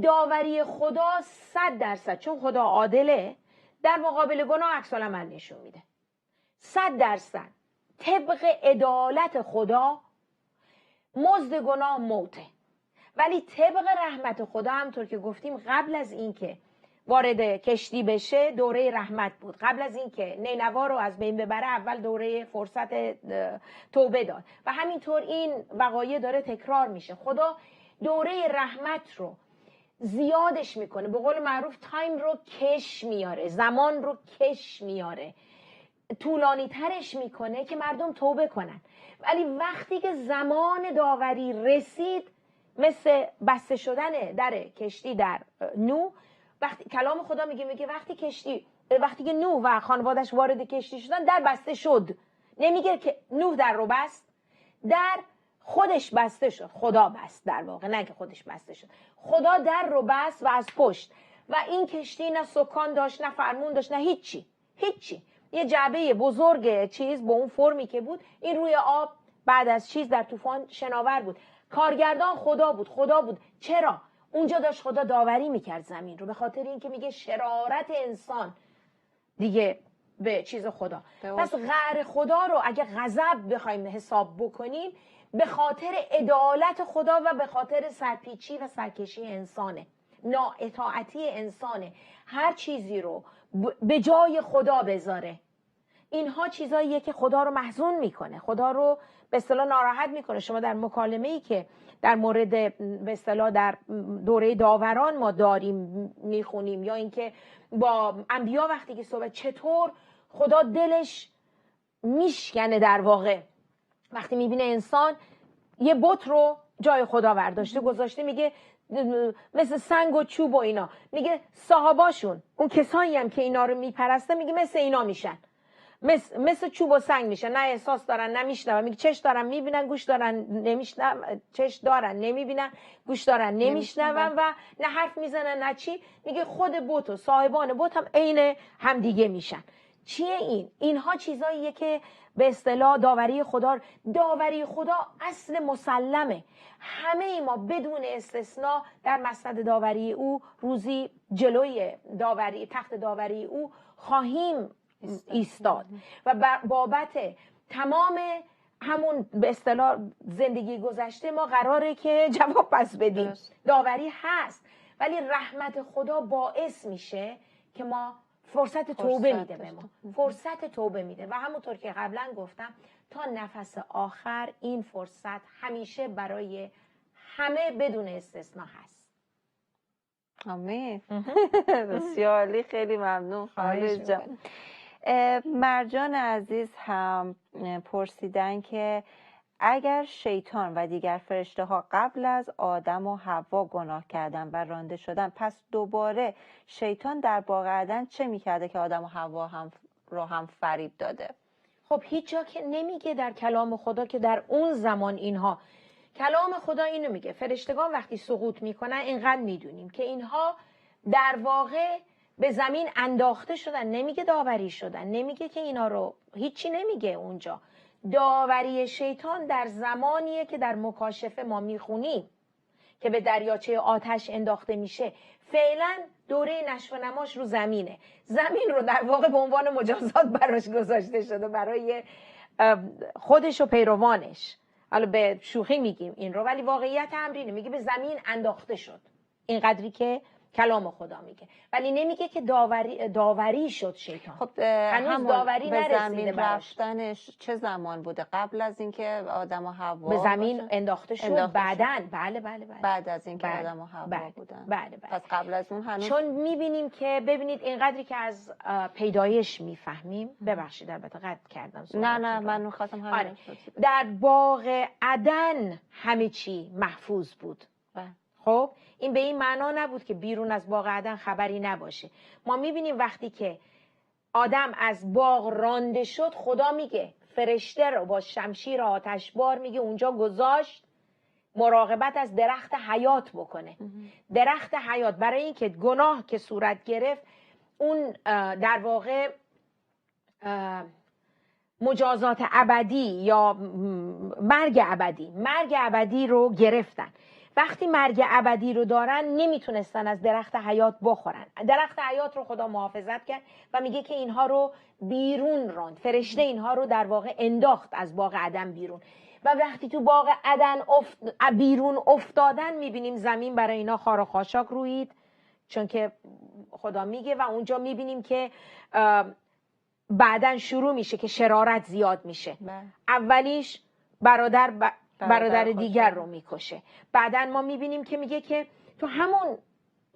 Speaker 3: داوری خدا 100%، چون خدا عادله، در مقابل گناه عکس العمل نشون میده. 100% طبق عدالت خدا مزد گناه موته، ولی طبق رحمت خدا همطور که گفتیم قبل از اینکه وارد کشتی بشه دوره رحمت بود. قبل از اینکه نینوا رو از بین ببره اول دوره فرصت توبه داد و همینطور این وقایع داره تکرار میشه. خدا دوره رحمت رو زیادش میکنه، به قول معروف تایم رو کش میاره، زمان رو کش میاره، طولانی ترش میکنه که مردم توبه کنن. ولی وقتی که زمان داوری رسید، مثل بسته شدن در کشتی در نوح، وقتی کلام خدا میگه وقتی که نوح و خانوادش وارد کشتی شدن در بسته شد. نمیگه که نوح در رو بست، در خودش بسته شد. خدا بست در واقع، نه که خودش بسته شد. خدا در رو بست و از پشت، و این کشتی نه سکان داشت، نه فرمون داشت، نه هیچی. یه جعبه بزرگ چیز با اون فرمی که بود، این روی آب بعد از چیز در طوفان شناور بود. کارگردان خدا بود. چرا؟ اونجا داشت خدا داوری میکرد زمین رو، به خاطر اینکه میگه شرارت انسان دیگه به چیز خدا. پس قهر خدا رو اگه غضب بخوایم حساب بکنیم، به خاطر عدالت خدا و به خاطر سرپیچی و سرکشی انسانه، نااطاعتی انسانه، هر چیزی رو به جای خدا بذاره. اینها چیزاییه که خدا رو محزون میکنه، خدا رو به اصطلاح ناراحت میکنه. شما در مکالمه‌ای که در مورد به اصطلاح در دوره داوران ما داریم میخونیم، یا اینکه با انبیا وقتی که صحبت، چطور خدا دلش میشکنه در واقع وقتی میبینه انسان یه بت رو جای خدا برداشته گذاشته، میگه مثل سنگ و چوب و اینا، میگه صاحباشون اون کسایی هم که اینا رو میپرستن میگه مثل اینا میشن، مثل چوب و سنگ میشن، نه احساس دارن نه میشنون. میگه چش دارن میبینن، گوش دارن نمیشنون، چش دارن نمیبینن، گوش دارن نمیشنون و نه حرف میزنن نه چی. میگه خود بت و صاحبان بت هم عین هم دیگه میشن. چیه این؟ اینها چیزاییه که به اصطلاح داوری خدا اصل مسلمه. همه ما بدون استثناء در مسند داوری او روزی جلوی تخت داوری او خواهیم ایستاد و بابت تمام همون به اصطلاح زندگی گذشته ما قراره که جواب پس بدیم. داوری هست، ولی رحمت خدا باعث میشه که ما فرصت توبه میده به
Speaker 2: داشته.
Speaker 3: ما، فرصت توبه میده و همونطور که قبلا گفتم تا نفس آخر این فرصت همیشه برای همه بدون استثنا هست.
Speaker 2: آمین. بسیار عالی، خیلی ممنون.
Speaker 3: خواهش
Speaker 2: جان. مرجان عزیز هم پرسیدن که اگر شیطان و دیگر فرشته ها قبل از آدم و حوا گناه کردن و رانده شدن، پس دوباره شیطان در باغ عدن چه میکرده که آدم و حوا هم فریب داده؟
Speaker 3: خب هیچ جا که نمیگه در کلام خدا که در اون زمان اینها، کلام خدا اینو میگه فرشتگان وقتی سقوط میکنن اینقدر میدونیم که اینها در واقع به زمین انداخته شدن، نمیگه داوری شدن، نمیگه که اینا رو، هیچی نمیگه اونجا. داوری شیطان در زمانیه که در مکاشفه ما میخونیم که به دریاچه آتش انداخته میشه. فعلا دوره نشو و نماش رو زمینه، زمین رو در واقع به عنوان مجازات براش گذاشته شده، برای خودش و پیروانش. حالا به شوخی میگیم این رو، ولی واقعیت امر اینه، میگه به زمین انداخته شد، اینقدری که کلام خدا میگه، ولی نمیگه که داوری شد شیطان.
Speaker 2: خب
Speaker 3: هنوز داوری
Speaker 2: به
Speaker 3: نرسیده
Speaker 2: زمین
Speaker 3: براش.
Speaker 2: رفتنش چه زمان بوده؟ قبل از اینکه آدم و حوا
Speaker 3: به زمین
Speaker 2: باشن؟
Speaker 3: انداخته شد بعدن. بله.
Speaker 2: بعد از اینکه
Speaker 3: بله.
Speaker 2: آدم و حوا
Speaker 3: بله.
Speaker 2: بودن.
Speaker 3: بله.
Speaker 2: پس قبل از اون هنوز.
Speaker 3: چون میبینیم که ببینید اینقدری که از پیدایش میفهمیم، ببخشید البته قطع کردم.
Speaker 2: نه من می‌خواستم همین
Speaker 3: آره. در باغ عدن همه چی محفوظ بود. خب این به این معنا نبود که بیرون از باغ عدن خبری نباشه. ما میبینیم وقتی که آدم از باغ رانده شد، خدا میگه فرشته رو با شمشیر آتشبار میگه اونجا گذاشت مراقبت از درخت حیات بکنه. درخت حیات برای اینکه گناه که صورت گرفت، اون در واقع مجازات ابدی یا مرگ ابدی رو گرفتن. وقتی مرگ ابدی رو دارن نمیتونستن از درخت حیات بخورن. درخت حیات رو خدا محافظت کرد و میگه که اینها رو بیرون راند، فرشته اینها رو در واقع انداخت از باغ عدن بیرون. و وقتی تو باغ عدن بیرون افتادن، میبینیم زمین برای اینا خار و خاشاک رویید، چون که خدا میگه. و اونجا میبینیم که بعدن شروع میشه که شرارت زیاد میشه. اولیش برادر دیگر رو میکشه. بعدن ما میبینیم که میگه که تو همون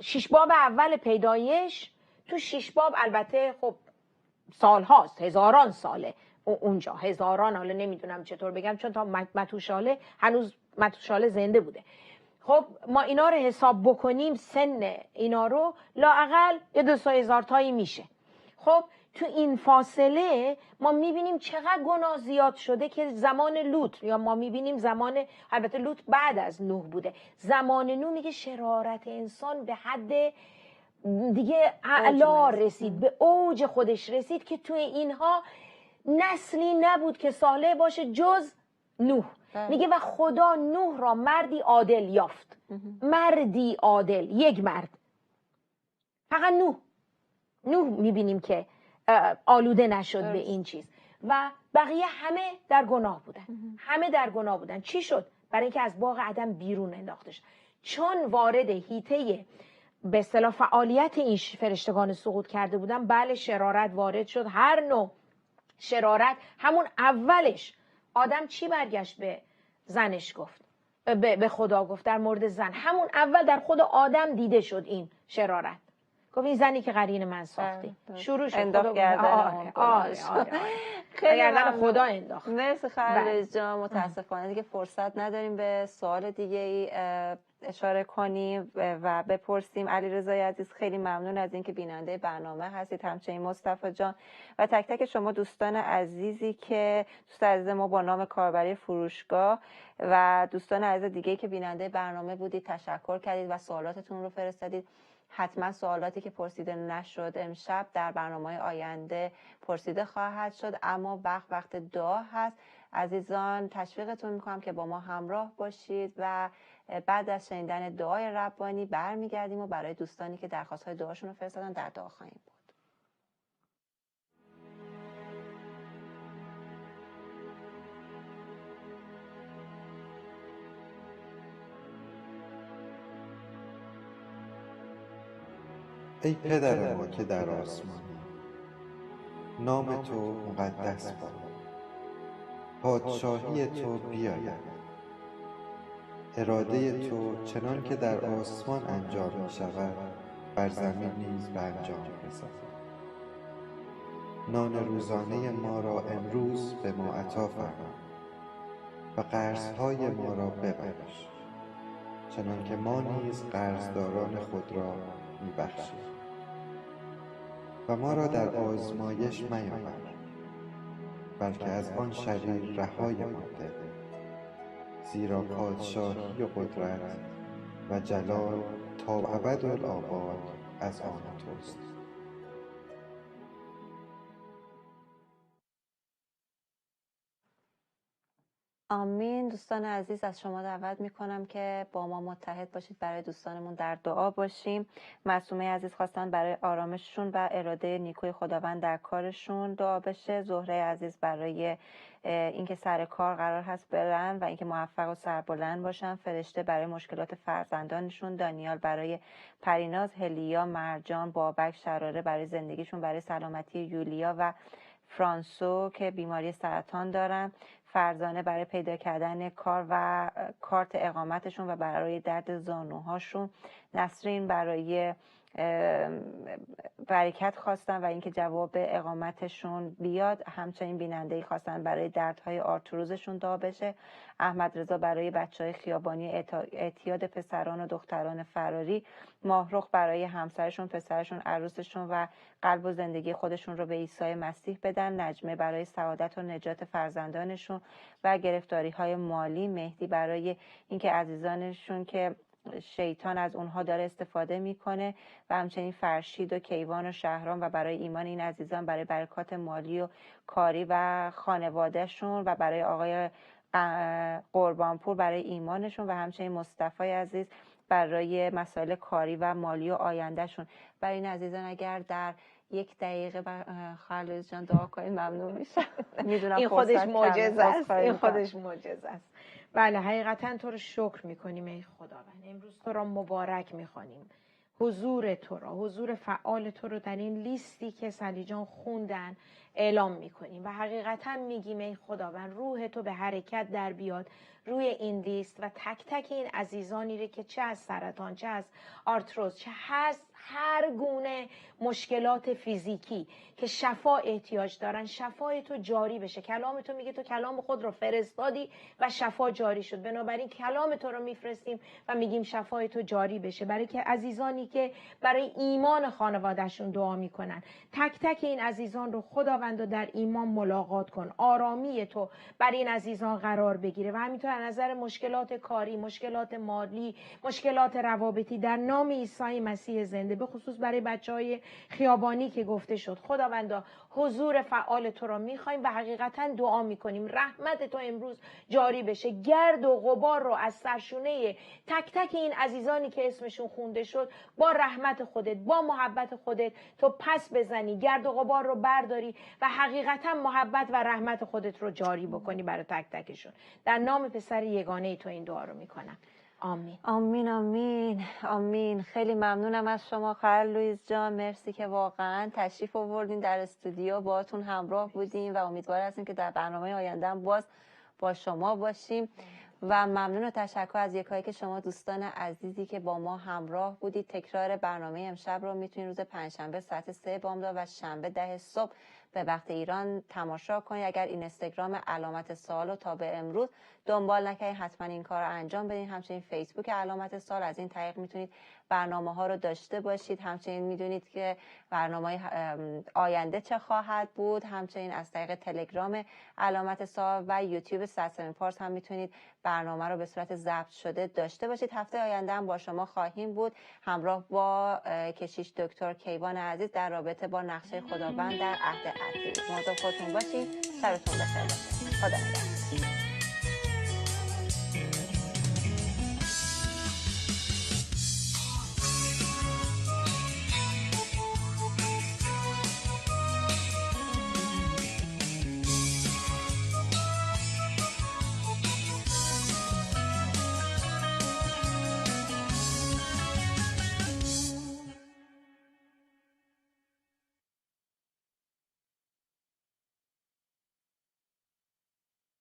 Speaker 3: 6 باب اول پیدایش، تو 6 باب البته خب سال هاست، هزاران ساله اونجا، هزاران، حالا نمیدونم چطور بگم، چون تا متوشاله هنوز متوشاله زنده بوده. خب ما اینا رو حساب بکنیم، سن اینا رو لااقل 200,000 تایی میشه. خب تو این فاصله ما میبینیم چقدر گناه زیاد شده که زمان لوط، یا ما میبینیم زمان، البته لوط بعد از نوح بوده، زمان نوح میگه شرارت انسان به حد دیگه اعلا رسید، به اوج خودش رسید که توی اینها نسلی نبود که صالح باشه جز نوح. میگه و خدا نوح را مردی عادل یافت. مردی عادل، یک مرد، فقط نوح میبینیم که آلوده نشد به این چیز، و بقیه همه در گناه بودن. چی شد؟ برای اینکه از باغ عدن بیرون انداخته شد. چون وارد حیطه به اصطلاح فعالیت این فرشتگان سقوط کرده بودن، بله شرارت وارد شد. هر نوع شرارت، همون اولش آدم چی برگشت به زنش گفت، به خدا گفت در مورد زن، همون اول در خود آدم دیده شد این شرارت. گفت این زنی که قرین من ساختی. شروع شد
Speaker 2: انداخت گردن.
Speaker 3: آره. گردن خدا انداخت.
Speaker 2: مرسی خالد جان. متاسفانه دیگه فرصت نداریم به سوال دیگه ای اشاره کنیم و بپرسیم. علیرضا عزیز خیلی ممنون از اینکه بیننده برنامه هستید، همچنین مصطفی جان و تک تک شما دوستان عزیزی که دوست عزیز ما با نام کاربری فروشگاه و دوستان عزیز دیگه که بیننده برنامه بودید، تشکر کردید و سوالاتتون رو فرستادید. حتما سوالاتی که پرسیده نشد امشب در برنامه‌های آینده پرسیده خواهد شد، اما وقت دعا هست. عزیزان تشویقتون میکنم که با ما همراه باشید و بعد از شنیدن دعای ربانی برمیگردیم و برای دوستانی که درخواست‌های دعاشون رو فرستادن در دعا خواهیم بود.
Speaker 5: ای پدر ما که در آسمانی، نام تو مقدس باد، پادشاهی تو بیاید، اراده تو چنان که در آسمان انجام می شود بر زمین نیز به انجام رسد. نان روزانه ما را امروز به ما عطا فرما و قرضهای ما را ببخش چنان که ما نیز قرضداران خود را می‌بخشیم و ما را در آزمایش میاور بلکه از آن شریر رهایمان ده، زیرا پادشاهی و قدرت و جلال تا ابدالآباد از آن توست.
Speaker 2: آمین. دوستان عزیز، از شما دعوت میکنم که با ما متحد باشید، برای دوستانمون در دعا باشیم. معصومه عزیز خواستن برای آرامششون و اراده نیکوی خداوند در کارشون دعا بشه. زهره عزیز برای اینکه سر کار قرار هست برن و اینکه موفق و سربلند باشن. فرشته برای مشکلات فرزندانشون. دانیال برای پریناز. هلیا، مرجان، بابک، شراره برای زندگیشون، برای سلامتی یولیا و فرانسو که بیماری سرطان دارن. فرزانه برای پیدا کردن کار و کارت اقامتشون و برای درد زانوهاشون. نسرین برای برکت خواستن و اینکه جواب اقامتشون بیاد. همچنین بیننده‌ای خواستن برای دردهای آرتروزشون دعا بشه. احمد رضا برای بچهای خیابانی اعتیاد پسران و دختران فراری. ماهرخ برای همسرشون، پسرشون، عروسشون و قلب و زندگی خودشون رو به عیسی مسیح بدن. نجمه برای سعادت و نجات فرزندانشون و گرفتاری‌های مالی. مهدی برای اینکه عزیزانشون که شیطان از اونها داره استفاده میکنه و همچنین فرشید و کیوان و شهرام و برای ایمان این عزیزان، برای برکات مالی و کاری و خانوادهشون و برای آقای قربانپور برای ایمانشون و همچنین مصطفی عزیز برای مسائل کاری و مالی و آیندهشون. برای این عزیزان اگر در 1 دقیقه خالد جان دعا کنید ممنون میشم. میدونم
Speaker 3: این خودش معجزه است.
Speaker 2: این
Speaker 3: خودش معجزه است. بله، حقیقتا تو رو شکر میکنیم ای خداوند. امروز تو را مبارک میخوانیم. حضور تو را، حضور فعال تو رو در این لیستی که سلی جان خوندن اعلام میکنیم و حقیقتا میگیم ای خداوند روح تو به حرکت در بیاد روی این لیست و تک تک این عزیزانی رو که چه از سرطان، چه از آرتروز، چه هست هر گونه مشکلات فیزیکی که شفا احتیاج دارن، شفای تو جاری بشه. کلام تو میگه تو کلام خود رو فرستادی و شفا جاری شد. بنابراین کلام تو رو میفرستیم و میگیم شفای تو جاری بشه برای که عزیزانی که برای ایمان خانوادهشون دعا میکنن. تک تک این عزیزان رو خداوند در ایمان ملاقات کن. آرامی تو بر این عزیزان قرار بگیره و همینطور از نظر مشکلات کاری، مشکلات مالی، مشکلات روابطی در نام عیسی مسیح زنده، به خصوص برای بچهای خیابانی که گفته شد. خداوندا حضور فعال تو را میخوایم و حقیقتا دعا میکنیم رحمت تو امروز جاری بشه. گرد و غبار رو از سرشونه تک تک این عزیزانی که اسمشون خونده شد با رحمت خودت، با محبت خودت تو پس بزنی، گرد و غبار رو برداری و حقیقتا محبت و رحمت خودت رو جاری بکنی برای تک تکشون. در نام پسر یگانه تو این دعا رو میکنم. آمین.
Speaker 2: آمین آمین آمین. خیلی ممنونم از شما خواهر لویز جان. مرسی که واقعا تشریف آوردین در استودیو، باهاتون همراه بودیم و امیدوار هستیم که در برنامه آینده هم باز با شما باشیم. و ممنون و تشکر از یکایی که شما دوستان عزیزی که با ما همراه بودید. تکرار برنامه امشب رو میتونید روز پنجشنبه ساعت 3 بامداد و شنبه 10 صبح به وقت ایران تماشا کنید. اگر این اینستاگرام علامت سوال رو تا به امروز دنبال نکنید حتما این کار رو انجام بدین. همچنین فیسبوک علامت سوال، از این طریق میتونید برنامه ها رو داشته باشید. همچنین میدونید که برنامه آینده چه خواهد بود. همچنین از طریق تلگرام علامت سوال و یوتیوب ساسمین پارس هم میتونید برنامه رو به صورت ضبط شده داشته باشید. هفته آینده هم با شما خواهیم بود همراه با کشیش دکتر کیوان عزیز در رابطه با نقشه خداوند در عهد عتیق. مواظب خودتون باشید. شبتون بخیر باشه. خدا نگهدار.